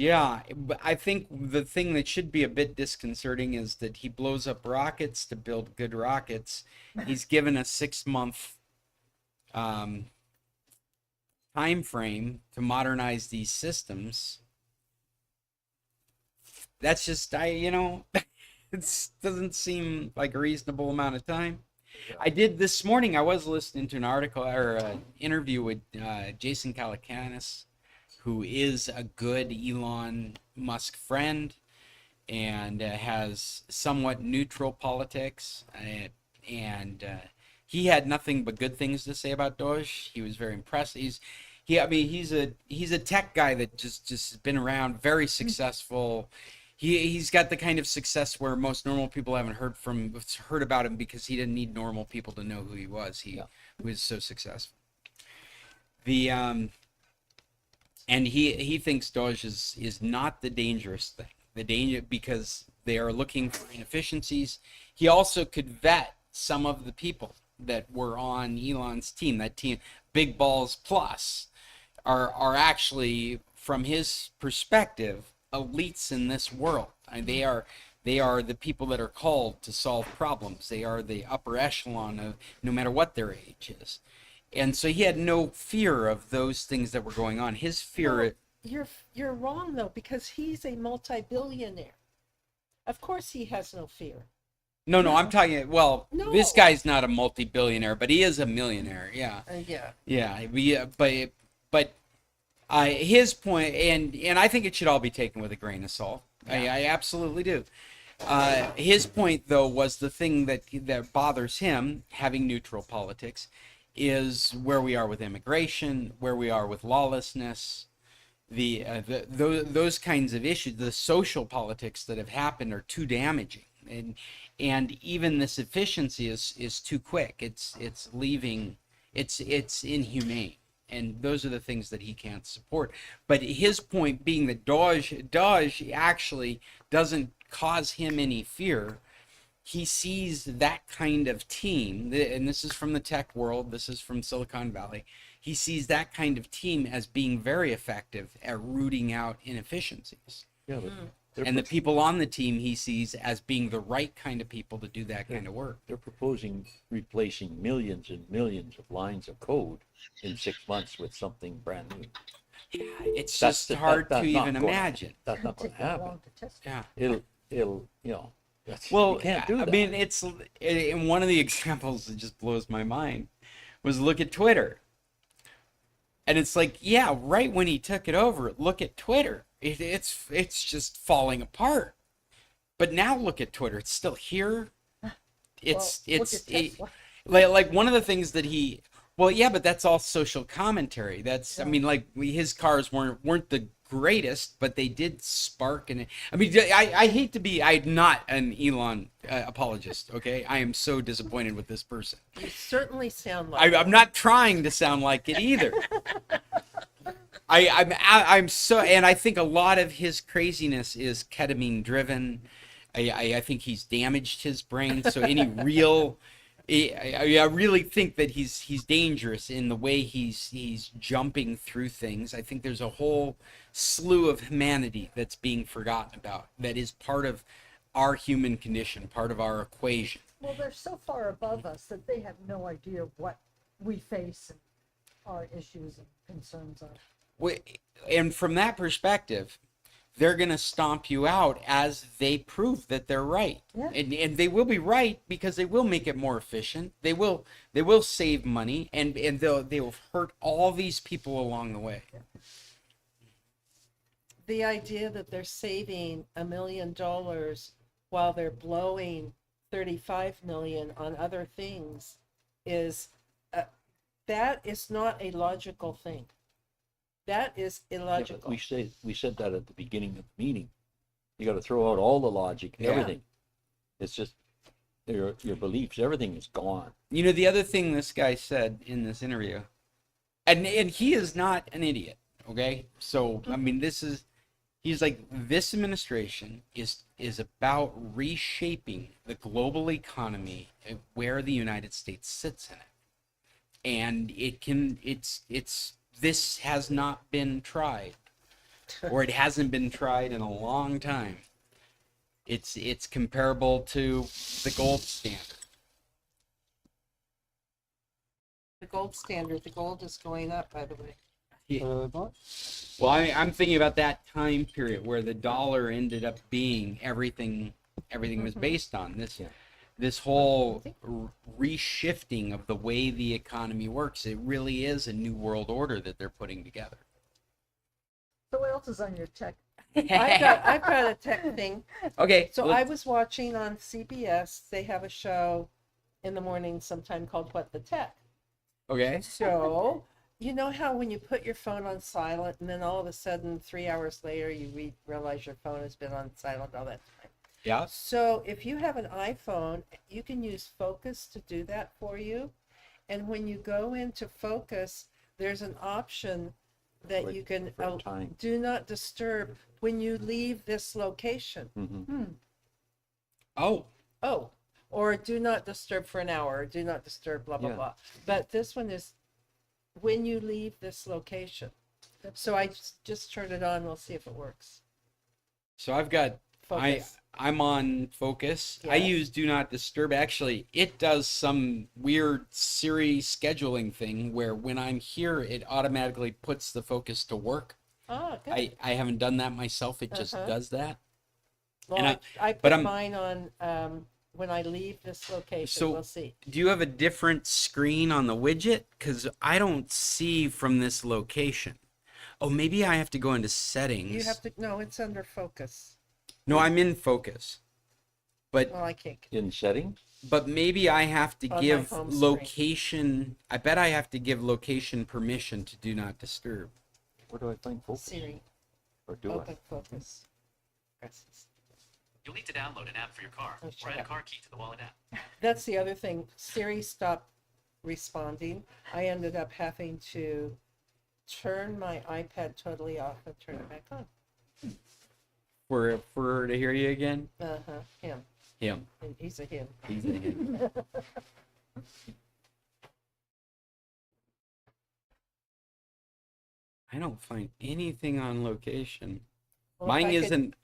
Yeah, but I think the thing that should be a bit disconcerting is that he blows up rockets to build good rockets. He's given a 6 month um, time frame to modernize these systems. That's just it doesn't seem like a reasonable amount of time. I did this morning. I was listening to an article or an interview with Jason Calacanis, who is a good Elon Musk friend and has somewhat neutral politics. And he had nothing but good things to say about Doge. He was very impressed. He's a tech guy that just has been around, very successful. He's got the kind of success where most normal people haven't heard about him because he didn't need normal people to know who he was. He was so successful. And he thinks Doge is not the dangerous thing. The danger, because they are looking for inefficiencies. He also could vet some of the people that were on Elon's team. That team, Big Balls Plus, are actually, from his perspective, elites in this world. And they are the people that are called to solve problems. They are the upper echelon of no matter what their age is. And so he had no fear of those things that were going on. His fear. Well, you're wrong though, because he's a multi-billionaire. Of course he has no fear. No, I'm talking. Well, No. this guy's not a multi-billionaire, but he is a millionaire. Yeah. Yeah. But his point, and I think it should all be taken with a grain of salt. Yeah. I absolutely do. His point, though, was the thing that bothers him, having neutral politics, is where we are with immigration, where we are with lawlessness, those kinds of issues. The social politics that have happened are too damaging, and even this efficiency is too quick. It's leaving. It's inhumane. And those are the things that he can't support. But his point being that Doge actually doesn't cause him any fear. He sees that kind of team, and this is from the tech world, this is from Silicon Valley. He sees that kind of team as being very effective at rooting out inefficiencies. Yeah, but And the people on the team he sees as being the right kind of people to do that kind of work. they're proposing replacing millions and millions of lines of code in 6 months with something brand new. It's That's just hard to that's not even gonna- imagine. That's not going Take to that happen. long to test it. Yeah. It'll that's, Well, you can't do that. I mean, and one of the examples that just blows my mind was look at Twitter. And it's like, yeah, right when he took it over, look at Twitter. It's just falling apart. But now look at Twitter. It's still here. It's Well, look at Tesla. like one of the things that well, yeah, but that's all social commentary. That's, I mean, like his cars weren't the greatest, but they did spark. And I mean, I hate to be, I'm not an Elon apologist. Okay, I am so disappointed with this person. You certainly sound like I'm not trying to sound like it either. I'm so, and I think a lot of his craziness is ketamine driven. I think he's damaged his brain. So any real, I really think that he's dangerous in the way he's jumping through things. I think there's a whole slew of humanity that's being forgotten about. That is part of our human condition, part of our equation. Well, they're so far above us that they have no idea what we face and our issues and concerns are. And from that perspective, they're going to stomp you out as they prove that they're right. Yeah. And they will be right because they will make it more efficient. They will save money, and they will hurt all these people along the way. the idea that they're saving $1 million while they're blowing 35 million on other things is that is not a logical thing. That is Yeah, illogical. but we said that at the beginning of the meeting. You got to throw out all the logic, Yeah. everything. It's just your beliefs, everything is gone. You know, the other thing this guy said in this interview, and he is not an idiot, okay? So, I mean, he's like, this administration is about reshaping the global economy where the United States sits in it. And this has not been tried. or it hasn't been tried in a long time. It's comparable to the gold standard. The gold standard, the gold is going up, by the way. Well, I'm thinking about that time period where the dollar ended up being everything was based on this. Yeah. This whole reshifting of the way the economy works. It really is a new world order that they're putting together. So what else is on your tech? I've got a tech thing. Okay. So I was watching on CBS, they have a show in the morning sometime called What the Tech. Okay. So, you know how when you put your phone on silent and then all of a sudden 3 hours later you realize your phone has been on silent all that time? Yeah. So if you have an iPhone, you can use Focus to do that for you. And when you go into Focus, there's an option that Like you can for time. do not disturb when you leave this location. Mm-hmm. Oh. Oh, or do not disturb for an hour, or do not disturb, blah, blah, Yeah. blah. But this one is when you leave this location. So I just turned it on. We'll see if it works. So I've got Focus. I'm on Focus. I Yes. use Do Not Disturb. Actually, it does some weird Siri scheduling thing where when I'm here, it automatically puts the Focus to work. Ah, good. I haven't done that myself. It just Uh-huh. does that. Well, and I but put I'm- mine on when I leave this location. So- We'll see. Do you have a different screen on the widget? Because I don't see from this location. Oh, maybe I have to go into settings. You have to, no, it's under Focus. No, I'm in Focus. But Well, I can't. In settings? maybe I have to On my give home screen. location. I bet I have to give location permission to Do Not Disturb. Where do I find focus? Siri, Or do open Focus. Presses. You'll need to download an app for your car, Oh, or shut add a up. car key to the wallet app. That's the other thing. Siri stopped responding. I ended up having to turn my iPad totally off and turn it back on. For her to hear you again? Uh-huh, him. Him. And he's a him. He's a him. I don't find anything on location. Well, if Mine I is could- an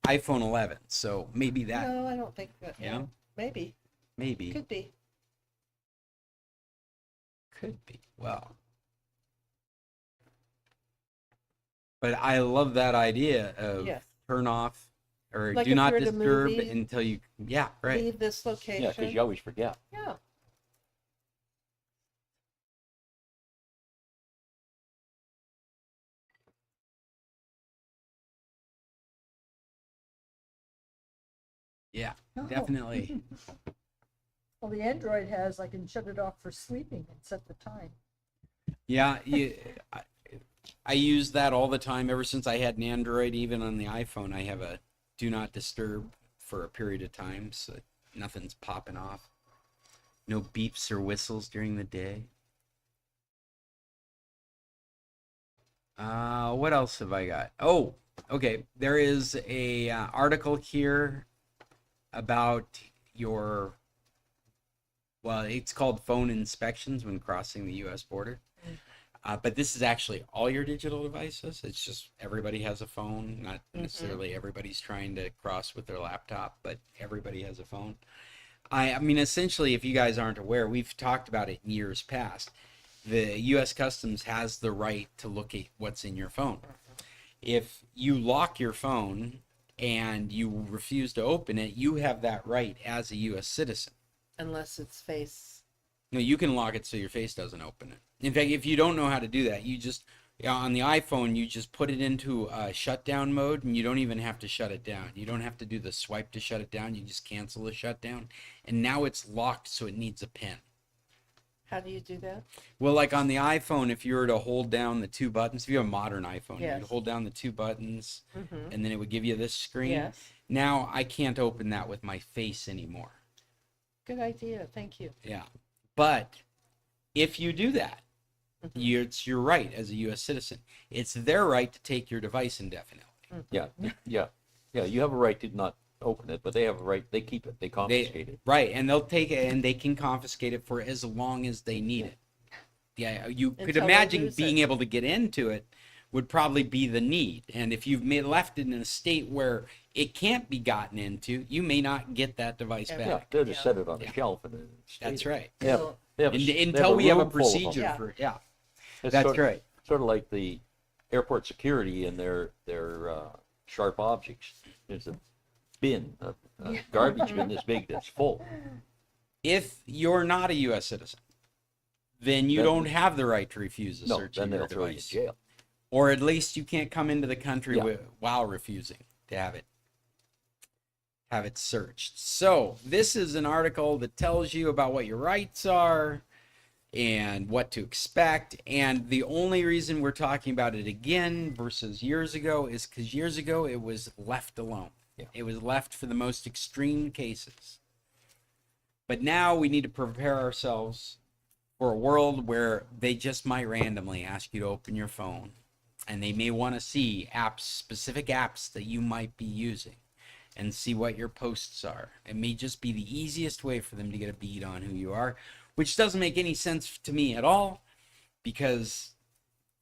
iPhone 11, so maybe that. No, I don't think that. Yeah? Maybe. Maybe. Could be. Could be. Well. But I love that idea of Yes. turn off or Like do if not you're at a disturb movie, until you. Yeah, right. Leave this location. Yeah, because you always forget. Yeah. Yeah, Oh. definitely. Well, the Android has, I can shut it off for sleeping and set the time. Yeah, I use that all the time. Ever since I had an Android, even on the iPhone, I have a do not disturb for a period of time, so nothing's popping off. No beeps or whistles during the day. What else have I got? Oh, okay. There is a article here about your, well, it's called phone inspections when crossing the U.S. border. But this is actually all your digital devices. It's just everybody has a phone. Not necessarily everybody's trying to cross with their laptop, but everybody has a phone. I mean, essentially, if you guys aren't aware, we've talked about it in years past. The U.S. Customs has the right to look at what's in your phone. If you lock your phone and you refuse to open it, you have that right as a U.S. citizen. Unless it's face. No, you can lock it so your face doesn't open it. In fact, if you don't know how to do that, you just, on the iPhone, you just put it into shutdown mode and you don't even have to shut it down. You don't have to do the swipe to shut it down. You just cancel the shutdown. And now it's locked, so it needs a pin. How do you do that? Well, like on the iPhone, if you were to hold down the two buttons, if you have a modern iPhone, Yes. you'd hold down the two buttons Mm-hmm. and then it would give you this screen. Yes. Now I can't open that with my face anymore. Good idea. Thank you. Yeah. But if you do that, it's your right as a U.S. citizen. It's their right to take your device indefinitely. Yeah, yeah, yeah. You have a right to not open it, but they have a right. They keep it. They confiscate it. Right, and they'll take it and they can confiscate it for as long as they need it. Yeah, you could Until they imagine lose being it. able to get into it would probably be the need. And if you've left it in a state where it can't be gotten into, you may not get that device Yeah. back. Yeah, they'll just set it on the Yeah. shelf and then stay That's there. right. They have, So- they have a, Until we have a room full of them. procedure Yeah. for It's That's sort of, right. Sort of like the airport security and their sharp objects. There's a bin, a garbage bin this big that's full. If you're not a U.S. citizen, then you Then- don't have the right to refuse a No, search then of your they'll throw you in device. jail. Or at least you can't come into the country Yeah. while refusing to have it searched. So this is an article that tells you about what your rights are and what to expect. And the only reason we're talking about it again versus years ago is because years ago it was left alone. Yeah. It was left for the most extreme cases. But now we need to prepare ourselves for a world where they just might randomly ask you to open your phone, and they may want to see specific apps that you might be using, and see what your posts are. It may just be the easiest way for them to get a bead on who you are, which doesn't make any sense to me at all, because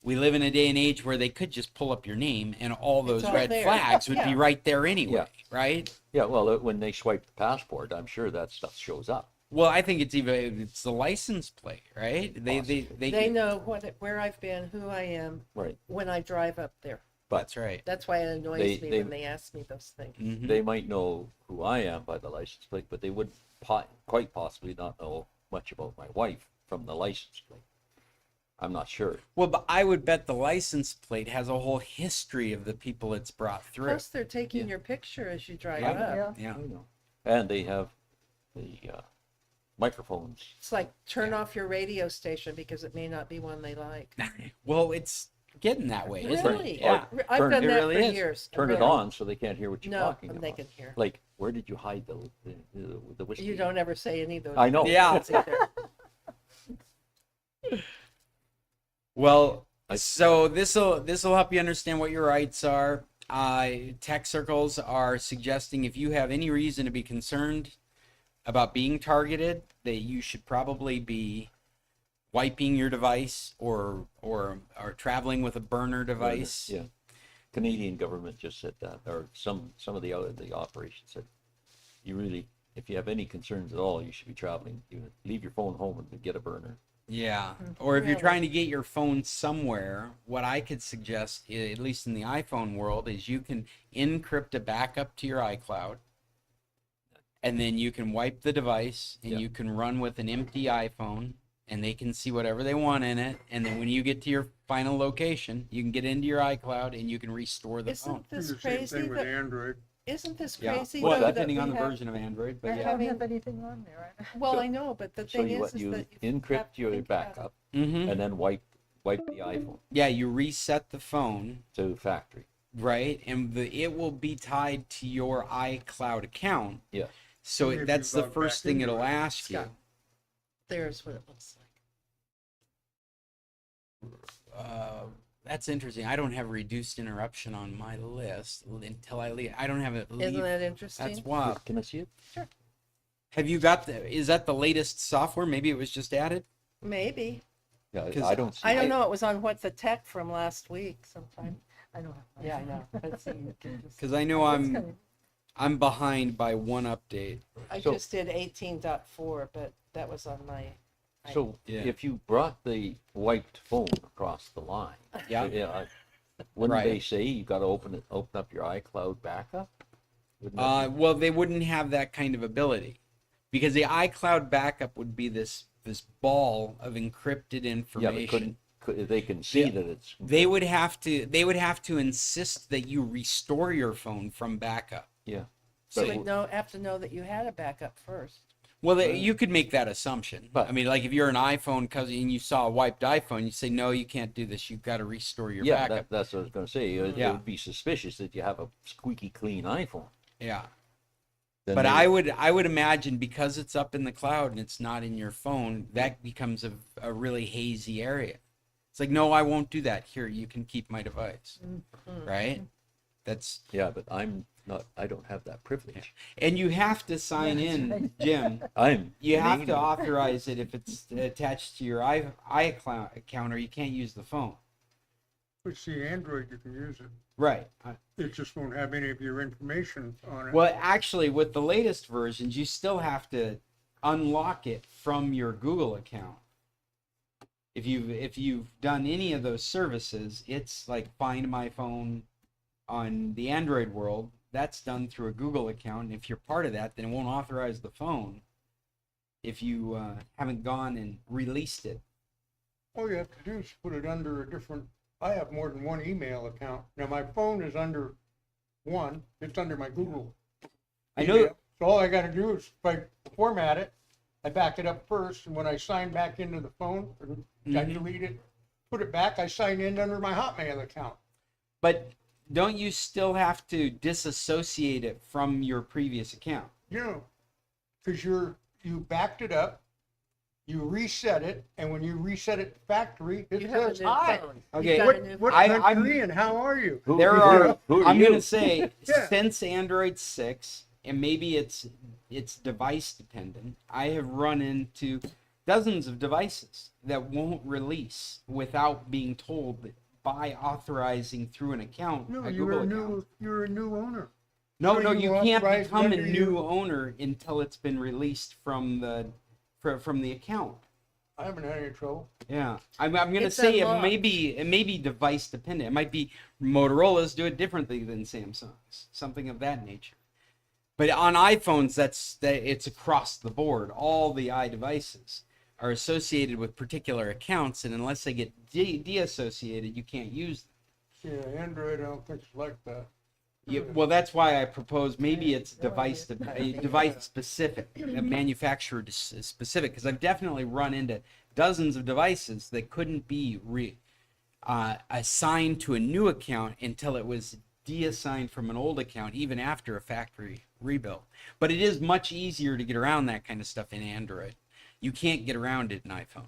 we live in a day and age where they could just pull up your name and all those all red there. flags would be Yeah. right there anyway, Yeah. right? Yeah, well, when they swipe the passport, I'm sure that stuff shows up. Well, I think it's the license plate, right? They know where I've been, who I am, Right. when I drive up there. That's right. That's why it annoys They- me they- when they ask me those things. Mhm. They might know who I am by the license plate, but they would quite possibly not know much about my wife from the license plate. I'm not sure. Well, but I would bet the license plate has a whole history of the people it's brought through. Plus, they're taking Yeah. your picture as you drive Yeah. up. Yeah. Yeah. I know. And they have the microphones. It's like turn off your radio station because it may not be one they like. Well, it's getting that way, isn't Really? it? Yeah. I've Turn- done it that really for is. years. Turn it Really. on so they can't hear what you're No, talking and about. they can hear. Like, where did you hide the whiskey? You don't ever say any of those. I know. Yeah. things either. Well, I- so this'll help you understand what your rights are. Tech circles are suggesting if you have any reason to be concerned about being targeted, that you should probably be wiping your device or traveling with a burner device. Yeah. Canadian government just said that, or some of the operations said, you really, if you have any concerns at all, you should be traveling. You leave your phone home and get a burner. Yeah. Or if you're Really? trying to get your phone somewhere, what I could suggest, at least in the iPhone world, is you can encrypt a backup to your iCloud, and then you can wipe the device, and Yeah. you can run with an empty iPhone, and they can see whatever they want in it. And then when you get to your final location, you can get into your iCloud and you can restore the phone. Isn't this Do the same crazy? thing with That, Android. isn't this Yeah. crazy? Well, though, that depending we on the have- version of Android, but I yeah. don't have anything on there. Well, So- I know, but the So thing you is you that encrypt your think about it. backup Mm-hmm. and then wipe the iPhone Yeah, you reset the phone, to factory. right? And it will be tied to your iCloud account. Yeah. So If you that's the log first back thing into it'll it. ask you. Scott. There's what it looks like. That's interesting. I don't have reduced interruption on my list until I leave. I don't have it. Isn't Leave. that interesting? That's wild. Can I see it? Have you got is that the latest software? Maybe it was just added. Maybe. Yeah, 'Cause I don't see I don't it. know. It was on What the Tech from last week sometime. I don't have. Yeah, I know. But see, you can just- Because I know I'm behind by one update. I So- just did 18.4, but that was on my. So Yeah. if you brought the wiped phone across the line, Yeah. wouldn't Right. they say you got to open up your iCloud backup? Wouldn't that be- Well, they wouldn't have that kind of ability because the iCloud backup would be this ball of encrypted yeah, information. but they can see Yeah. that it's They would have to insist that you restore your phone from backup. yeah. So But- they have to know that you had a backup first. Well, you could make that assumption. But- I mean, like if you're an iPhone cousin and you saw a wiped iPhone, you say, no, you can't do this. You've got to restore your Yeah, backup. that's what I was going to say. It Yeah. would be suspicious that you have a squeaky clean iPhone. Yeah. Then But they- I would imagine because it's up in the cloud and it's not in your phone, that becomes a really hazy area. It's like, no, I won't do that. Here, you can keep my device. Right? That's Yeah, but I don't have that privilege. and you have to sign Yeah, that's in, right. Jim. I'm You have to Canadian. authorize it if it's attached to your iCloud account, or you can't use the phone. But see, Android, you can use it. Right. It just won't have any of your information on it. Well, actually, with the latest versions, you still have to unlock it from your Google account. If you've done any of those services, it's like Find My Phone on the Android world. That's done through a Google account. And if you're part of that, then it won't authorize the phone if you haven't gone and released it. All you have to do is put it under a different, I have more than one email account. Now, my phone is under one, it's under my Google. I know. email. So all I gotta do is, if I format it, I back it up first, and when I sign back into the phone, or I delete it, put it back, I sign in under my Hotmail account. But don't you still have to disassociate it from your previous account? You know, because you backed it up, you reset it, and when you reset it to factory, it You have a says, new hi. phone. Okay. You've got a new What I'm- country and how are you? There are. who are I'm you? gonna say Yeah. since Android 6, and maybe it's device dependent. I have run into dozens of devices that won't release without being told that by authorizing through an account, No, a you're Google a account. you're a new owner. No, so no, you you can't authorized become a under new your- owner until it's been released from the account. I haven't had any trouble. Yeah, I'm gonna It's say unlocked. it may be device dependent. It might be Motorola's do it differently than Samsung's, something of that nature. But on iPhones, it's across the board. All the iDevices are associated with particular accounts, and unless they get de-associated, you can't use them. Yeah, Android, I don't think it's like that. Well, that's why I propose maybe it's device specific, manufacturer specific, because I've definitely run into dozens of devices that couldn't be assigned to a new account until it was de-assigned from an old account, even after a factory rebuild. But it is much easier to get around that kind of stuff in Android. You can't get around it in iPhone.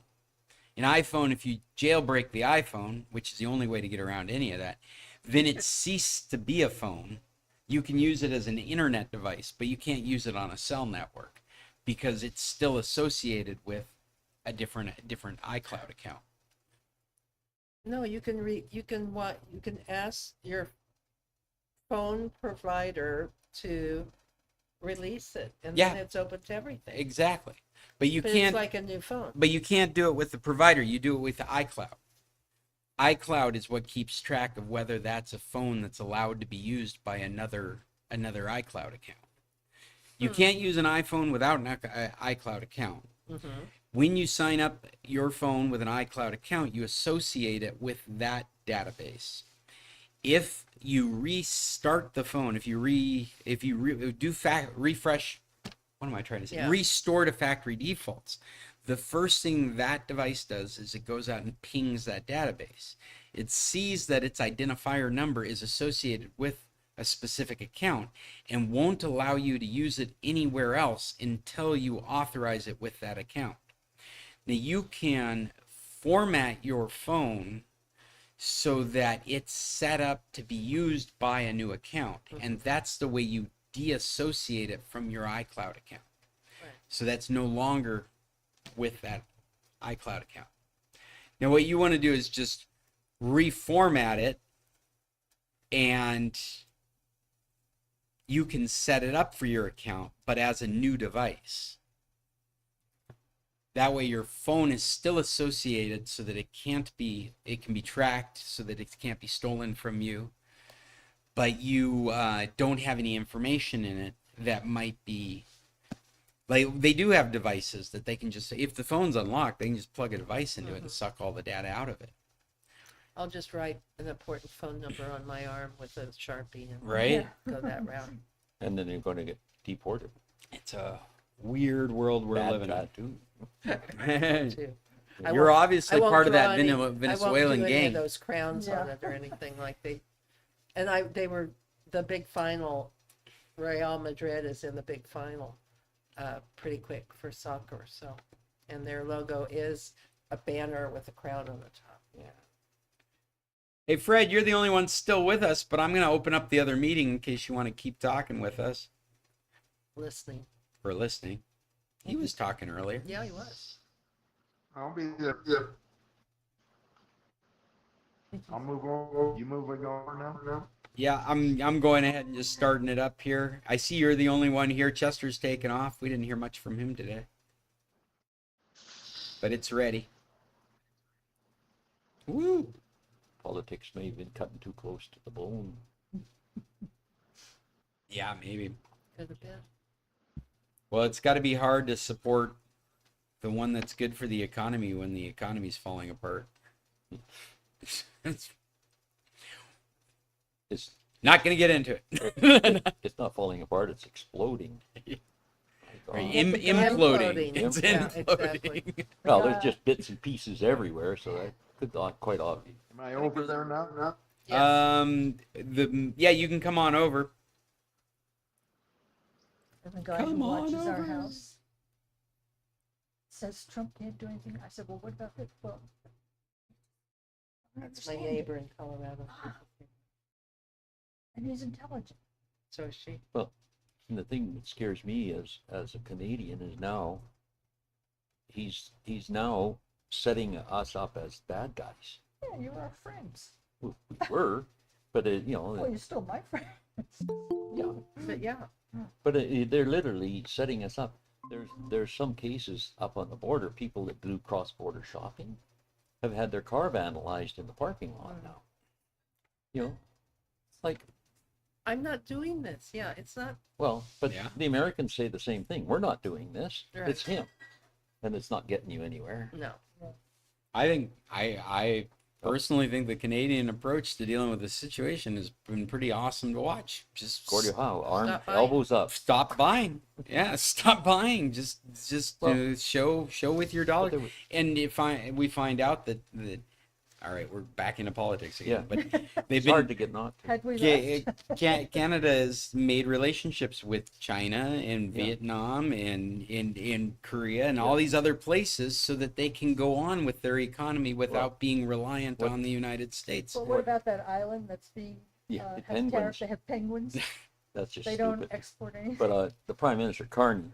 In iPhone, if you jailbreak the iPhone, which is the only way to get around any of that, then it ceased to be a phone. You can use it as an internet device, but you can't use it on a cell network because it's still associated with a different iCloud account. No, you can ask your phone provider to release it, and Yeah. then it's open to everything. Exactly. But you But can't it's like a new phone. but you can't do it with the provider. You do it with the iCloud. iCloud is what keeps track of whether that's a phone that's allowed to be used by another iCloud account. You can't use an iPhone without an iCloud account. Mm-hmm. When you sign up your phone with an iCloud account, you associate it with that database. If you restart the phone, if you refresh, what am I trying to say? Yeah. Restore to factory defaults. The first thing that device does is it goes out and pings that database. It sees that its identifier number is associated with a specific account and won't allow you to use it anywhere else until you authorize it with that account. Now you can format your phone so that it's set up to be used by a new account, and that's the way you deassociate it from your iCloud account. Right. So that's no longer with that iCloud account. Now what you want to do is just reformat it, and you can set it up for your account, but as a new device. That way your phone is still associated so that it can be tracked so that it can't be stolen from you, but you don't have any information in it that might be, like they do have devices that they can just, if the phone's unlocked, they can just plug a device into it and suck all the data out of it. I'll just write an important phone number on my arm with a Sharpie and Right? go that route. And then you're going to get deported. It's a weird world we're Bad living tattoo. in. Too. I You're won't- obviously I won't part of draw that any- Venezuelan I won't do any gang. of those crowns on Yeah. it or anything like they were the big final. Real Madrid is in the big final, pretty quick for soccer. So, and their logo is a banner with a crown on the top. Yeah. Hey, Fred, you're the only one still with us, but I'm going to open up the other meeting in case you want to keep talking with us Listening. or listening. He was talking earlier. Yeah, he was. I'll be there. I'll move over. You moving over now? Yeah, I'm going ahead and just starting it up here. I see you're the only one here. Chester's taken off. We didn't hear much from him today. But it's ready. Woo! Politics may have been cutting too close to the bone. Yeah, maybe. Could have been. Well, it's got to be hard to support the one that's good for the economy when the economy's falling apart. It's It's not going to get into it. it's not falling apart, it's exploding. Or My God. imploding. It's Yeah, imploding. Well, there's just bits and pieces everywhere, so that could not quite obvious. Am I over there now? Yes. Yeah, you can come on over. And the guy Come who on watches our over. house says Trump can't do anything. I said, well, what about it? Well, I That's my understand it. neighbor in Colorado. And he's intelligent. So is she. And the thing that scares me as a Canadian is now he's now setting us up as bad guys. Yeah, you're our friends. We were, but Well, you're still my friend. yeah, But yeah, but they're literally setting us up. There's some cases up on the border. People that do cross-border shopping have had their car vandalized in the parking lot now. Like, I'm not doing this. Yeah, it's not. well, but Yeah. the Americans say the same thing. We're not doing this. Right. It's him, and it's not getting you anywhere. No. I think I personally think the Canadian approach to dealing with the situation has been pretty awesome to watch. Just Gordon Howe, arms, Stop buying. elbows up. stop buying. Yeah, stop buying. Just Well, show with your dollar. there was- And if we find out that all right, we're back into politics again. Yeah. But they've It's been hard to get not to. Had we left. Canada has made relationships with China and Yeah. Vietnam and Korea and all these other places so that they can go on with their economy without being reliant what- on the United States. Well, what about that island that's being, Yeah, the has penguins. tariffs? They have penguins. That's just They stupid. don't export anything. But the Prime Minister Carney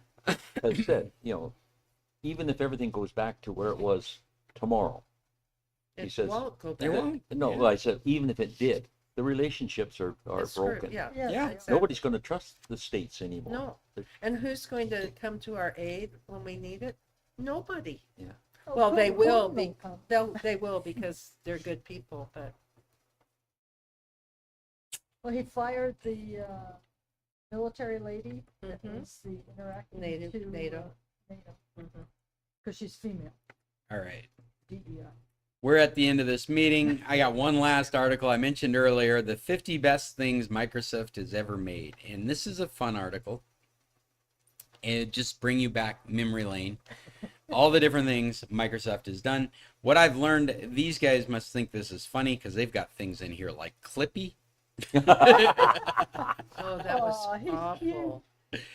has said, even if everything goes back to where it was tomorrow, He It says- won't go It back. won't. no, Yeah. well, I said even if it did, the relationships are It's screwed. broken. Yeah. Yeah. exactly. Nobody's going to trust the states anymore. No. And who's going to come to our aid when we need it? Nobody. Oh, Well, they Putin will will be. come. They will because they're good people. But Well, he fired the military lady that Mhm. was the interacting Native- to NATO. NATO, mhm. because she's female. All right. DEI. We're at the end of this meeting. I got one last article I mentioned earlier, the 50 best things Microsoft has ever made. And this is a fun article. And it just bring you back memory lane. All the different things Microsoft has done. What I've learned, these guys must think this is funny because they've got things in here like Clippy. Oh, that was Aw, he's awful.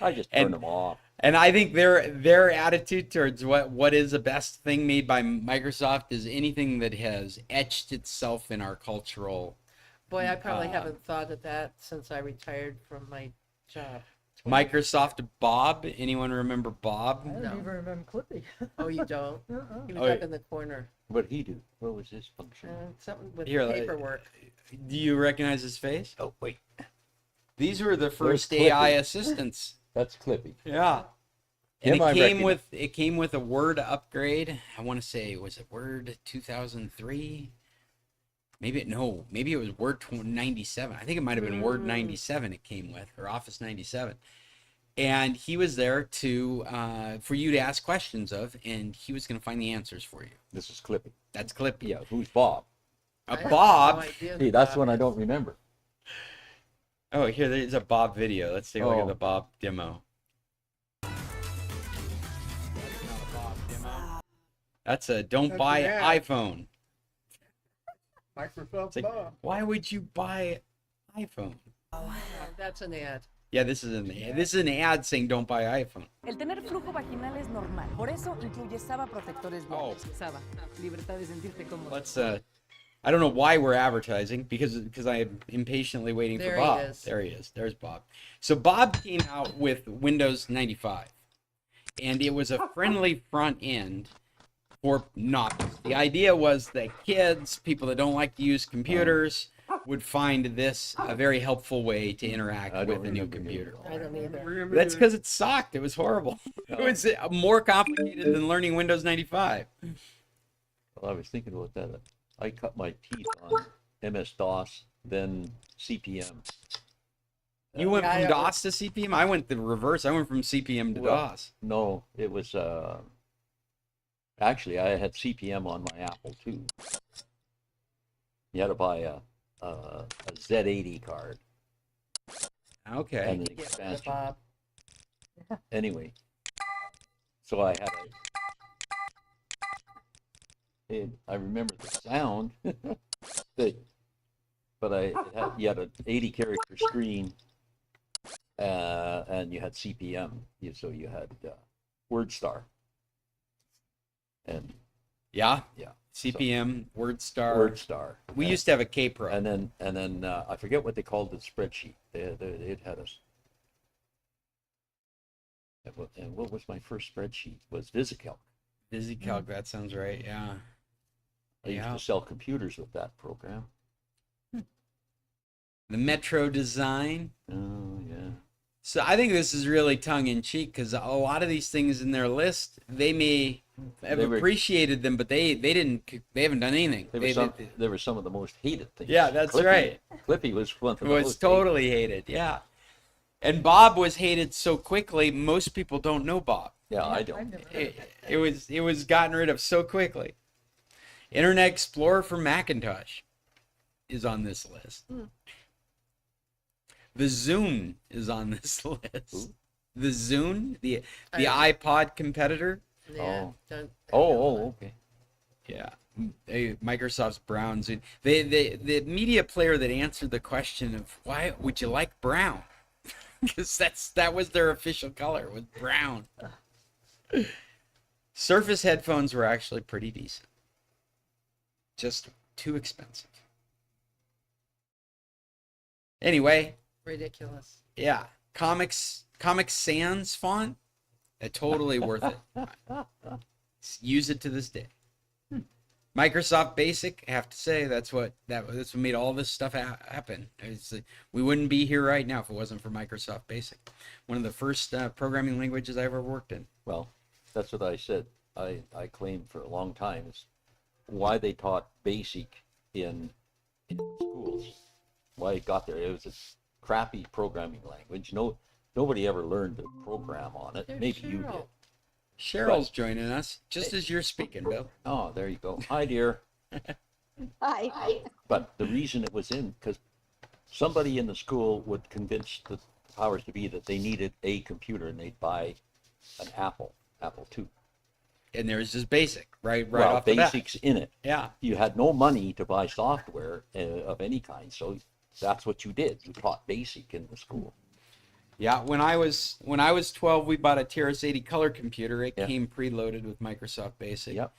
I just And- turned them off. And I think their attitude towards what is the best thing made by Microsoft is anything that has etched itself in our cultural. Boy, I probably Uh, haven't thought of that since I retired from my job. Microsoft Bob. Anyone remember Bob? I don't No. even remember Clippy. Oh, you don't? Uh-uh. He was Oh, up yeah. in the corner. What did he do? What was his function? Something with Here, paperwork. Do you recognize his face? Oh, wait. These were the first Clippy. AI assistants. That's Clippy. Yeah. And Him I it came with a Word upgrade. I want to say, was it Word 2003? Maybe it was Word 97. I think it might have been Word 97 it came with, or Office 97. And he was there to for you to ask questions of, and he was going to find the answers for you. This is Clippy. That's Clippy. Yeah, who's Bob? I have Bob. no idea who See, that's Bob one I is. don't remember. Oh, here there's a Bob video. Let's take a look at Oh. the Bob demo. That's a don't That's buy an ad. iPhone. Microsoft It's like, Bob. why would you buy iPhone? That's an ad. Yeah, this is an ad saying don't buy iPhone. El tener flujo vaginal es normal, por eso incluye Saba protectores Oh. diarios. Saba, libertad de sentirte cómodo. Let's I don't know why we're advertising because I am impatiently waiting There for he Bob. is. There he is. There's Bob. So Bob came out with Windows 95, and it was a friendly front end, for not. The idea was that kids, people that don't like to use computers, would find this a very helpful way to interact I don't with a new remember computer. I don't either. That's because it sucked. It was horrible. It was more complicated than learning Windows 95. Well, I was thinking about that. I cut my teeth on MS-DOS, then CPM. You went Yeah, from I- DOS to CPM? I went the reverse. I went from CPM to Well, DOS. No, it was, actually, I had CPM on my Apple too. You had to buy a Z80 card Okay. and an Yeah, expansion. Bob. Anyway, so I had I remember the sound, but you had an 80 character screen, and you had CPM, so you had WordStar, and Yeah. yeah, CPM, WordStar. WordStar. We used to have a K-Pro. And then I forget what they called the spreadsheet. It had us. And what was my first spreadsheet? Was VisiCalc. VisiCalc, that sounds right. Yeah. I used Yeah. to sell computers with that program. The Metro design. Oh yeah. So I think this is really tongue in cheek because a lot of these things in their list, they may have They were- appreciated them, but they haven't done anything. They were some of the most hated things. Yeah, that's Clippy- right. Clippy was one of the It was most totally hated. Yeah. And Bob was hated so quickly, most people don't know Bob. hated. Yeah, I I've don't. never heard of that. It was gotten rid of so quickly. Internet Explorer for Macintosh is on this list. The Zune is on this list. Who? The Zune, the I- iPod competitor. Yeah, Oh. don't- Oh, okay. Yeah. Microsoft's Brown Zune. The media player that answered the question of why would you like brown? Because that was their official color, was brown. Surface headphones were actually pretty decent. Just too expensive. Anyway, Ridiculous. yeah, Comic Sans font, totally worth it. Use it to this day. Microsoft Basic, I have to say, that's what made all this stuff happen. We wouldn't be here right now if it wasn't for Microsoft Basic. One of the first programming languages I ever worked in. Well, that's what I said. I claimed for a long time is why they taught BASIC in schools. Why it got there. It was a crappy programming language. Nobody ever learned to program on it. There's Maybe you did. Cheryl. Cheryl's joining us just as you're speaking, Bill. Oh, there you go. Hi, dear. Hi. But the reason it was in, because somebody in the school would convince the powers to be that they needed a computer and they'd buy an Apple II. And there was just Basic, right Well, off the bat. Basic's in it. Yeah. You had no money to buy software of any kind, so that's what you did. You taught BASIC in the school. Yeah, when I was 12, we bought a TRS-80 color computer. It Yeah. came preloaded with Microsoft Basic. Yep.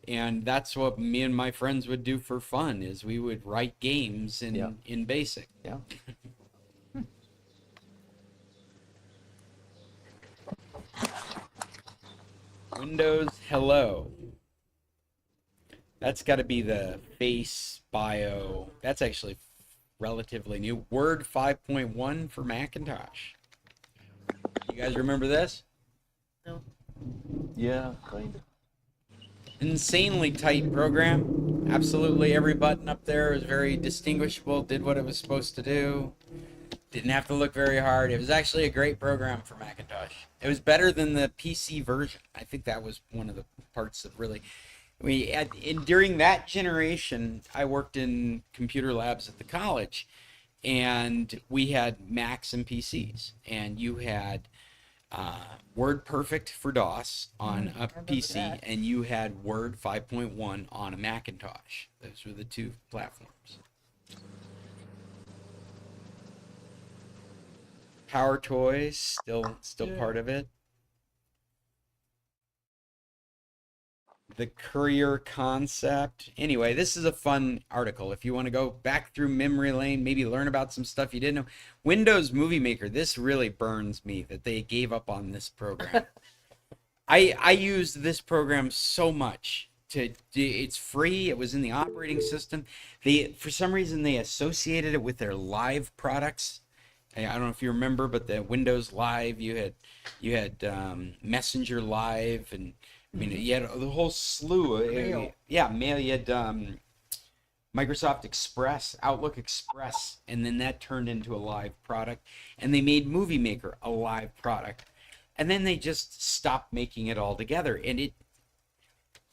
And that's what me and my friends would do for fun is we would write games in Yeah. in Basic. Yeah. Windows Hello. That's got to be the face bio. That's actually relatively new. Word 5.1 for Macintosh. You guys remember this? No. Yeah, kind of. Insanely tight program. Absolutely every button up there was very distinguishable, did what it was supposed to do. Didn't have to look very hard. It was actually a great program for Macintosh. It was better than the PC version. I think that was one of the parts that really during that generation, I worked in computer labs at the college, and we had Macs and PCs, and you had Word Perfect for DOS on a remember PC, that. and you had Word 5.1 on a Macintosh. Those were the two platforms. Power Toys, still Yeah. part of it. The Courier concept. Anyway, this is a fun article. If you want to go back through memory lane, maybe learn about some stuff you didn't know. Windows Movie Maker, this really burns me that they gave up on this program. I used this program so much it's free. It was in the operating system. For some reason they associated it with their live products. I don't know if you remember, but the Windows Live, you had Messenger Live, and I mean you had the whole slew of Mail. mail. You had Microsoft Express, Outlook Express, and then that turned into a live product, and they made Movie Maker a live product, and then they just stopped making it all together, and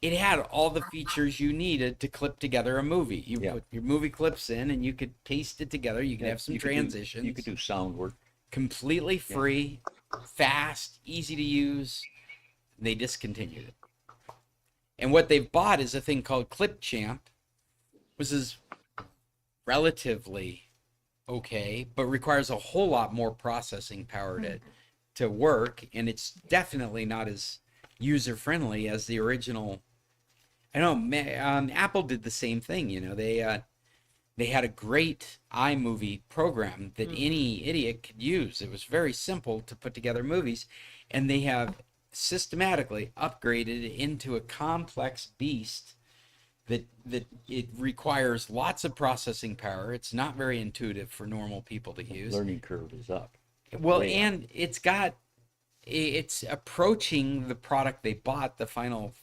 it had all the features you needed to clip together a movie. You put your movie clips in, and you could paste it together. You could have some transitions. You could do sound work. Completely free, fast, easy to use. They discontinued it. And what they've bought is a thing called Clipchamp, which is relatively okay, but requires a whole lot more processing power to work, and it's definitely not as user friendly as the original. I know Apple did the same thing. You know, they had a great iMovie program that any idiot could use. It was very simple to put together movies, and they have systematically upgraded it into a complex beast that it requires lots of processing power. It's not very intuitive for normal people to use. Learning curve is up. Well, and it's approaching the product they bought, the final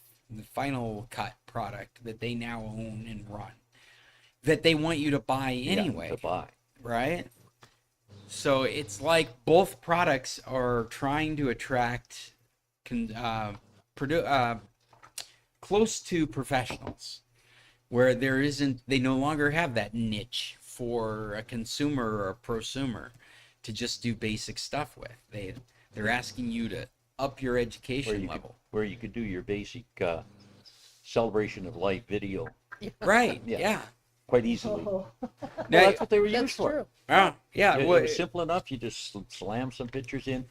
cut product that they now own and run, that they want you to buy anyway. To buy. Right? So it's like both products are trying to attract close to professionals, where they no longer have that niche for a consumer or a prosumer to just do basic stuff with. They're asking you to up your education level. Where you could do your basic celebration of life video. Right, yeah. Quite easily. Oh, Well, that's what they were used for. true. Yeah, It well, was simple enough. You just slam some pictures in,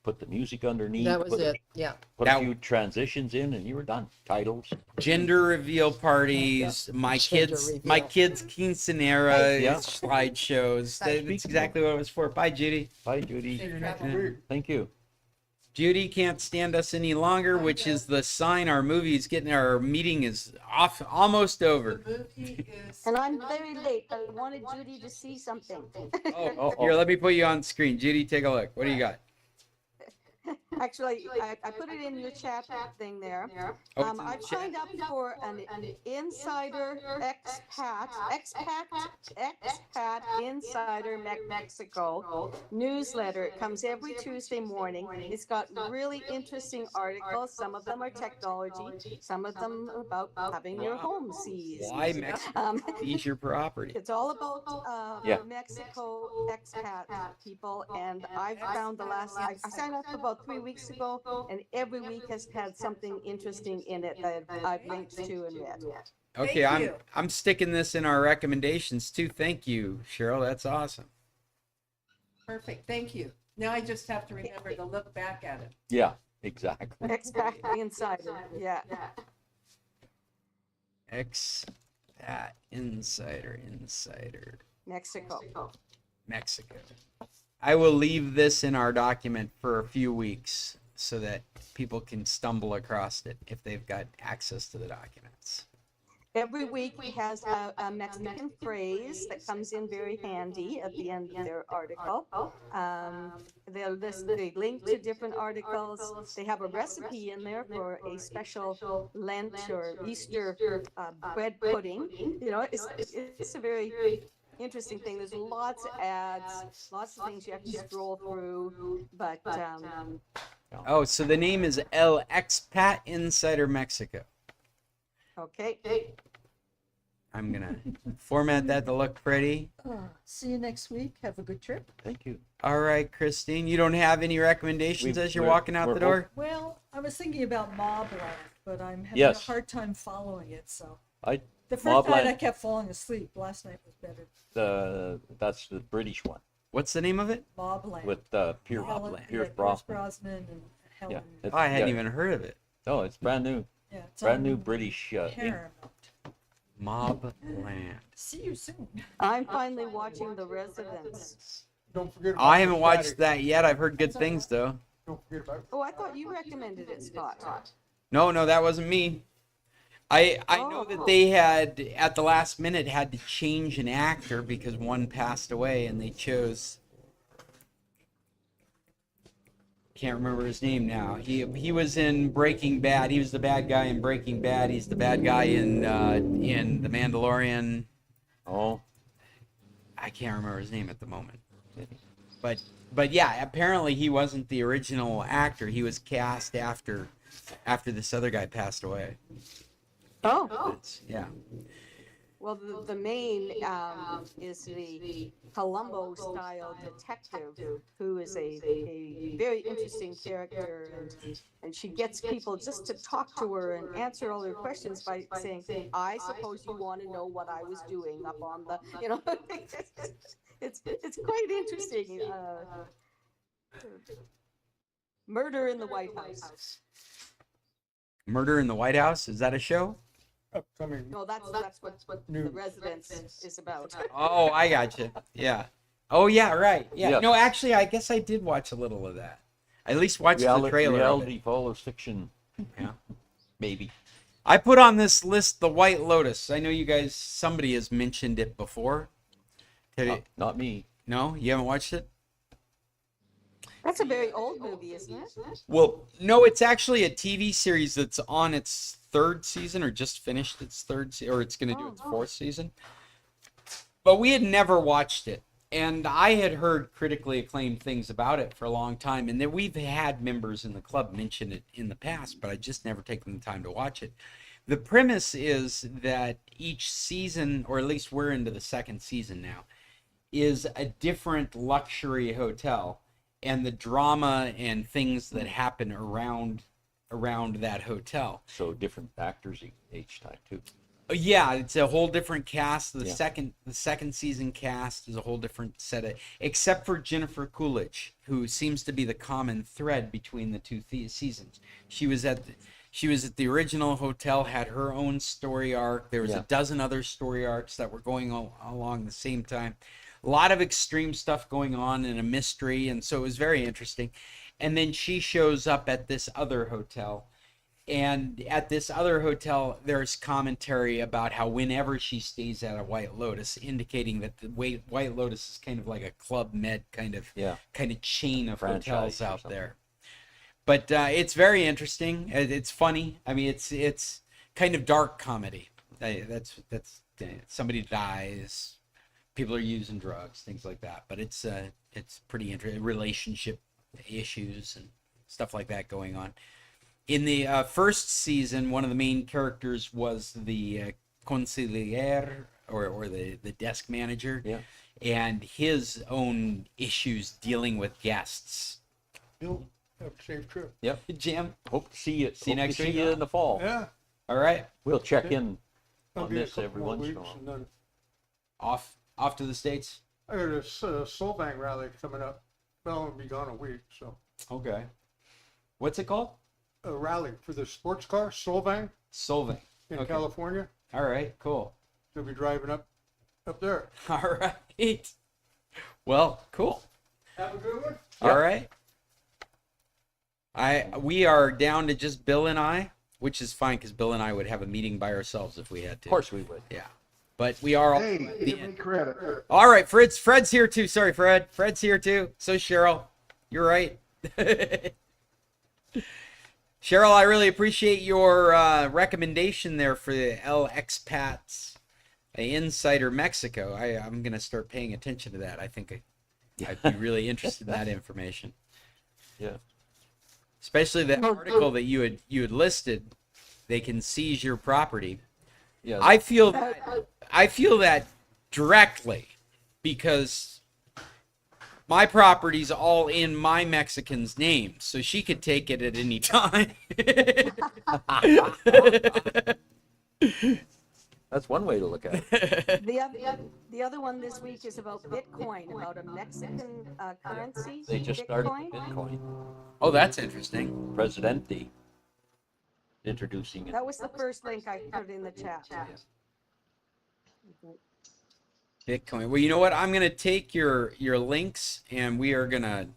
put the music underneath. That was put it, yeah. Put That- a few transitions in, and you were done. Titles. gender reveal parties, my Gender kids' reveal. quinceanera Yeah. slideshows. That's exactly what it was for. Bye, Judy. Bye, Judy. Great. Thank you. Judy can't stand us any longer, which is the sign our meeting is almost over. And I'm very late, but I wanted Judy to see something. Here, let me put you on screen. Judy, take a look. What do you got? Actually, I put it in your chat thing there. Oh, it's in the I've chat. signed up for an insider expat insider Mexico newsletter. It comes every Tuesday morning. It's got really interesting articles. Some of them are technology, some of them about having your home seized. Why Mexico? Um, Seize your property. It's all about Mexico expat people, and I've found I signed up about 3 weeks ago, and every week has had something interesting in it that I've linked to and read. Okay, Thank you. I'm sticking this in our recommendations too. Thank you, Cheryl. That's awesome. Perfect, thank you. Now I just have to remember to look back at it. Yeah, exactly. Expat insider, yeah. Insider, Mexico. Mexico. I will leave this in our document for a few weeks so that people can stumble across it if they've got access to the documents. Every week has a Mexican phrase that comes in very handy at the end of their article. They link to different articles. They have a recipe in there for a special Lent or Easter bread pudding. You know, it's a very interesting thing. There's lots of ads, lots of things you have to scroll through, but Oh, so the name is El Expat Insider Mexico. okay. I'm gonna format that to look pretty. see you next week. Have a good trip. Thank you. All right, Christine, you don't have any recommendations as you're we're- walking out we're the door? Well, I was thinking about Mobland, but I'm having Yes. a hard time following it, so. I The first night I Mobland. kept falling asleep. Last night was better. That's the British one What's the name of it? Mobland. with Pierce Helen- Pierce yeah, Brosnan. Brosnan and Helen. it's- Oh, I hadn't yeah. even heard of it. No, it's brand new. Yeah, it's Brand new on British. Paramount. Mobland. See you soon. I'm finally watching The Residents. Don't forget about I haven't the watched static. that yet. I've heard good things though. Don't forget about Oh, I thought you recommended it, Scott. No, that wasn't me. I know that they had at the last minute had to change an actor because one passed away, and they chose. Can't remember his name now. He was in Breaking Bad. He was the bad guy in Breaking Bad. He's the bad guy in The Mandalorian. Oh, I can't remember his name at the moment. But yeah, apparently he wasn't the original actor. He was cast after this other guy passed away. Oh, Yeah. well, the main is the Columbo-style detective, who is a very interesting character, and she gets people just to talk to her and answer all their questions by saying, "I suppose you want to know what I was doing up on the," you know. It's quite interesting. Murder in the White House. Murder in the White House, is that a show? Upcoming. No, that's what the Residence is about. Oh, I gotcha. Yeah. Oh yeah, right. Yeah. Yeah. No, actually, I guess I did watch a little of that. I at least watched the trailer. Of reality it. follows fiction. Yeah. Maybe. I put on this list The White Lotus. I know you guys. Somebody has mentioned it before. Not me. No, you haven't watched it. That's a very old movie, isn't it? Well, no, it's actually a TV series that's on its third season, or just finished its or it's going to do its fourth season. But we had never watched it, and I had heard critically acclaimed things about it for a long time, and that we've had members in the club mention it in the past, but I just never taken the time to watch it. The premise is that each season, or at least we're into the second season now, is a different luxury hotel, and the drama and things that happen around that hotel. So different actors each time too. Yeah, it's a whole different cast. The Yeah. second season cast is a whole different set of, except for Jennifer Coolidge, who seems to be the common thread between the two seasons. She was at the original hotel, had her own story arc. There was a dozen other story arcs that were going along the same time. A lot of extreme stuff going on and a mystery, and so it was very interesting. And then she shows up at this other hotel. And at this other hotel, there's commentary about how whenever she stays at a White Lotus, indicating that the White Lotus is kind of like a Club Med kind of chain of Franchise hotels or out something. there. But it's very interesting. It's funny. I mean, it's kind of dark comedy. That's somebody dies, people are using drugs, things like that. But it's pretty interesting. Relationship issues and stuff like that going on. In the first season, one of the main characters was the conciliere, or the desk manager, and his own issues dealing with guests. Bill, have a safe trip. Yep. Jim, Hope to see you. See you next week. See you in the fall. Yeah. all right, We'll check in I'll on be a this couple every more once in a weeks while. and then off to the States. I got a Solvang rally coming up. Well, I'll be gone a week, so. Okay. What's it called? A rally for the sports car, Solvang, Solving. in Okay. California. All right, cool. They'll be driving up there. All right. Well, cool. Have a good one. All right. We are down to just Bill and I, which is fine because Bill and I would have a meeting by ourselves if we had to. Of course we would. Yeah. But we are all Hey, at the give me end. credit. All right, Fred's here too. Sorry, Fred. Fred's here too. So Cheryl, you're right. Cheryl, I really appreciate your recommendation there for the El Expats Insider Mexico. I'm going to start paying attention to that. I think I'd be really interested in that information. Yeah. Especially the article that you had listed. They can seize your property. Yeah. I feel that directly because my property's all in my Mexican's name, so she could take it at any time. That's one way to look at it. The other one this week is about Bitcoin, about a Mexican currency. They just started Bitcoin. Bitcoin. Oh, that's interesting. Presidente introducing it. That was the first link I put in the chat. Bitcoin. Well, you know what? I'm gonna take your links, and we're gonna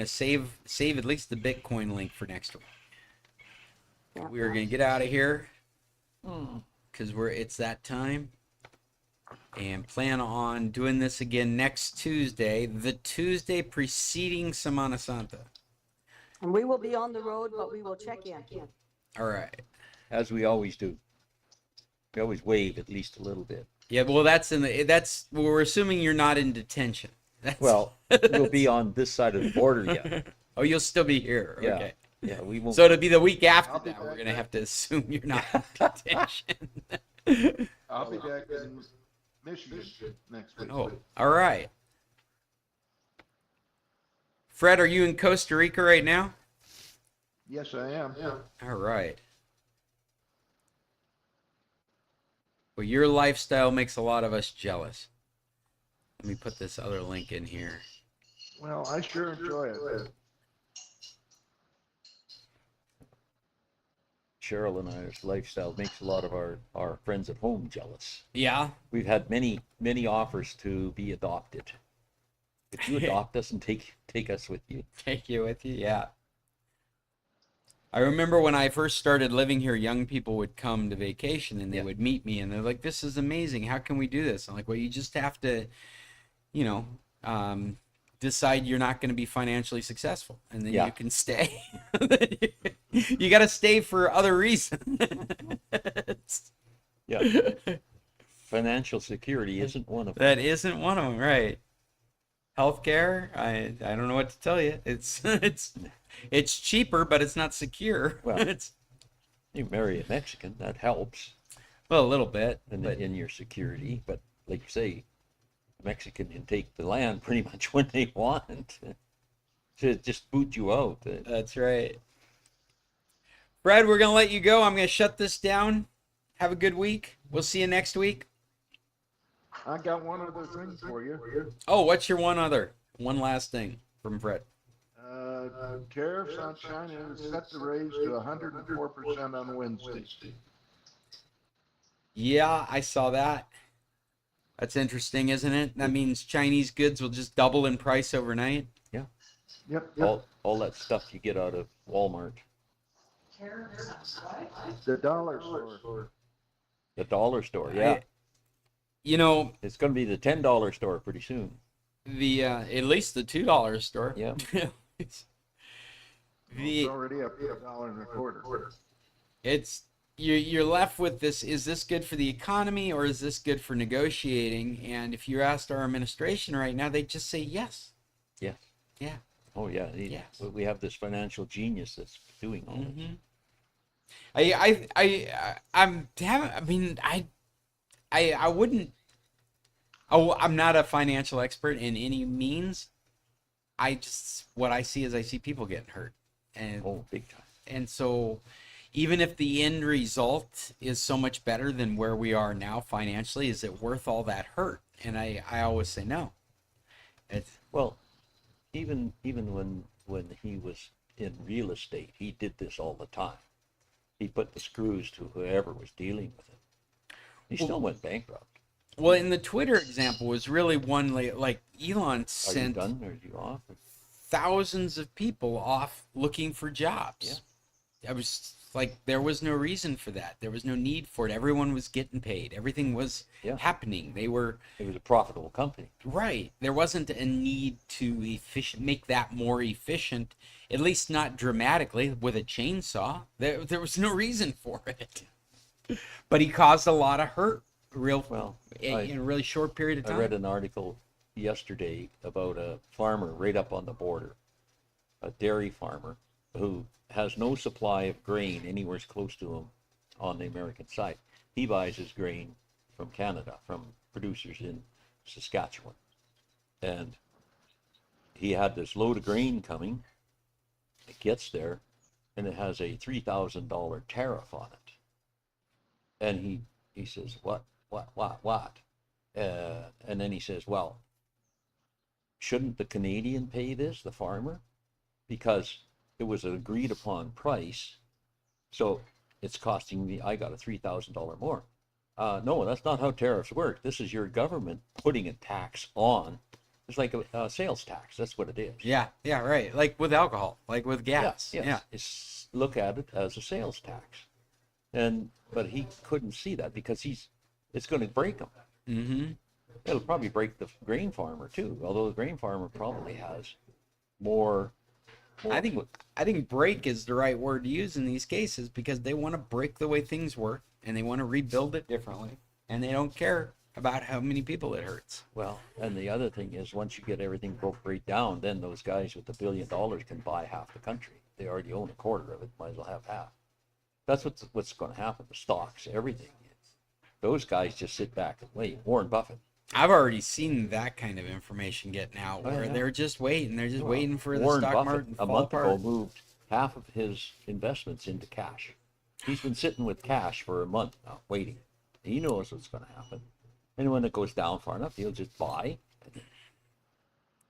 save at least the Bitcoin link for next week. We are gonna get out of here. because it's that time. And plan on doing this again next Tuesday, the Tuesday preceding Semana Santa. And we will be on the road, but we will check in. All right. As we always do. We always wave at least a little bit. Yeah, well, we're assuming you're not in detention. Well, we'll be on this side of the border yet. Oh, you'll still be here. Yeah. Okay. Yeah, we won't. So it'll be the week after I'll be that. We're back going to then. have to assume you're not in detention. I'll be back in Michigan next week. Oh, all right. Fred, are you in Costa Rica right now? Yes, I am. All right. Well, your lifestyle makes a lot of us jealous. Let me put this other link in here. Well, I sure enjoy it. Cheryl and I's lifestyle makes a lot of our friends at home jealous. Yeah. We've had many offers to be adopted. If you adopt us and take us with you. Take you with you, yeah. I remember when I first started living here, young people would come to vacation and they would meet me and they're like, "This is amazing. How can we do this?" I'm like, "Well, you just have to, decide you're not going to be financially successful, and then you can stay." You got to stay for other reasons. Yeah. Financial security isn't one of them. That isn't one of them, right? Healthcare, I don't know what to tell you. It's cheaper, but it's not secure. Well, It's you marry a Mexican, that helps a little bit, in your security. But like you say, a Mexican can take the land pretty much when they want. To just boot you out. That's right. Fred, we're gonna let you go. I'm gonna shut this down. Have a good week. We'll see you next week. I got one other thing for you. Oh, what's your one last thing from Fred? Tariffs on China is set to raise to 104% on Wednesday. Yeah, I saw that. That's interesting, isn't it? That means Chinese goods will just double in price overnight. Yeah. Yep. All that stuff you get out of Walmart. The dollar store. The dollar store, yeah. It's going to be the $10 store pretty soon. The at least the $2 store. Yeah. It's already up to $1.25. It's you're left with this: is this good for the economy or is this good for negotiating? And if you asked our administration right now, they'd just say yes. Yes. Yeah. Oh yeah. Yes. We have this financial genius that's doing all this. I'm not a financial expert in any means. What I see is I see people getting hurt. And big time. And so even if the end result is so much better than where we are now financially, is it worth all that hurt? And I always say no. Well, even when he was in real estate, he did this all the time. He put the screws to whoever was dealing with it. He still went bankrupt. Well, in the Twitter example was really one like Elon Are sent you done? Or are you off? thousands of people off looking for jobs. I was like, there was no reason for that. There was no need for it. Everyone was getting paid. Everything was happening. It was a profitable company. Right. There wasn't a need to make that more efficient, at least not dramatically with a chainsaw. There was no reason for it. But he caused a lot of hurt in a really short period of time. I read an article yesterday about a farmer right up on the border, a dairy farmer who has no supply of grain anywhere close to him on the American side. He buys his grain from Canada, from producers in Saskatchewan. And he had this load of grain coming. It gets there, and it has a $3,000 tariff on it. And he says, what? And then he says, well, shouldn't the Canadian pay this, the farmer? Because it was an agreed upon price, so it's costing me, I got a $3,000 more. No, that's not how tariffs work. This is your government putting a tax on. It's like a sales tax. That's what it is. Yeah, right. Like with alcohol, like with gas. Yes. Look at it as a sales tax. But he couldn't see that because it's going to break him. Mm-hmm. It'll probably break the grain farmer too, although the grain farmer probably has more. I think break is the right word to use in these cases because they want to break the way things work and they want to rebuild it differently, and they don't care about how many people it hurts. Well, and the other thing is, once you get everything broke right down, then those guys with $1 billion can buy half the country. They already own a quarter of it, might as well have half. That's what's going to happen. The stocks, everything. Those guys just sit back and wait. Warren Buffett. I've already seen that kind of information getting out where yeah. they're just waiting. They're just waiting for the Warren stock Buffett, market to a fall month apart. ago, moved half of his investments into cash. He's been sitting with cash for a month now, waiting. He knows what's going to happen. And when it goes down far enough, he'll just buy.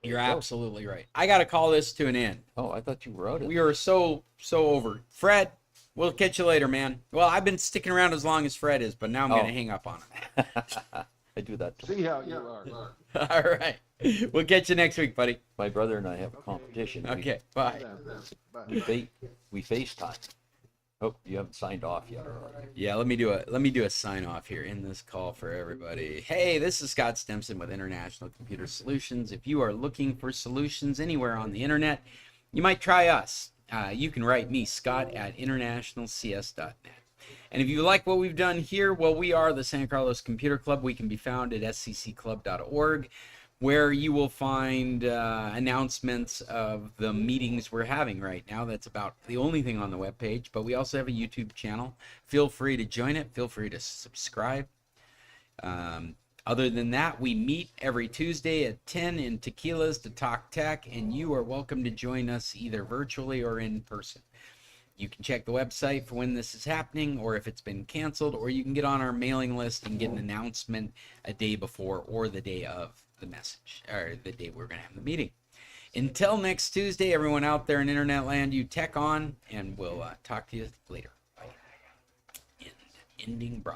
You're absolutely right. I got to call this to an end. Oh, I thought you were out. We are so over. Fred, we'll catch you later, man. Well, I've been sticking around as long as Fred is, but now I'm going to hang up on him. I do that too. See how you are. All right. We'll catch you next week, buddy. My brother and I have a competition. Okay, bye. We FaceTime. Oh, you haven't signed off yet. Yeah, let me do a sign off here in this call for everybody. Hey, this is Scott Stimson with International Computer Solutions. If you are looking for solutions anywhere on the internet, you might try us. You can write me, Scott, at internationalcs.net. And if you like what we've done here, well, we are the San Carlos Computer Club. We can be found at scclub.org, where you will find announcements of the meetings we're having right now. That's about the only thing on the webpage, but we also have a YouTube channel. Feel free to join it. Feel free to subscribe. Other than that, we meet every Tuesday at 10 in Tequilas to talk tech, and you are welcome to join us either virtually or in person. You can check the website for when this is happening or if it's been canceled, or you can get on our mailing list and get an announcement a day before or the day of the message, or the day we're going to have the meeting. Until next Tuesday, everyone out there in internet land, you tech on, and we'll talk to you later. Bye. Ending broadcast.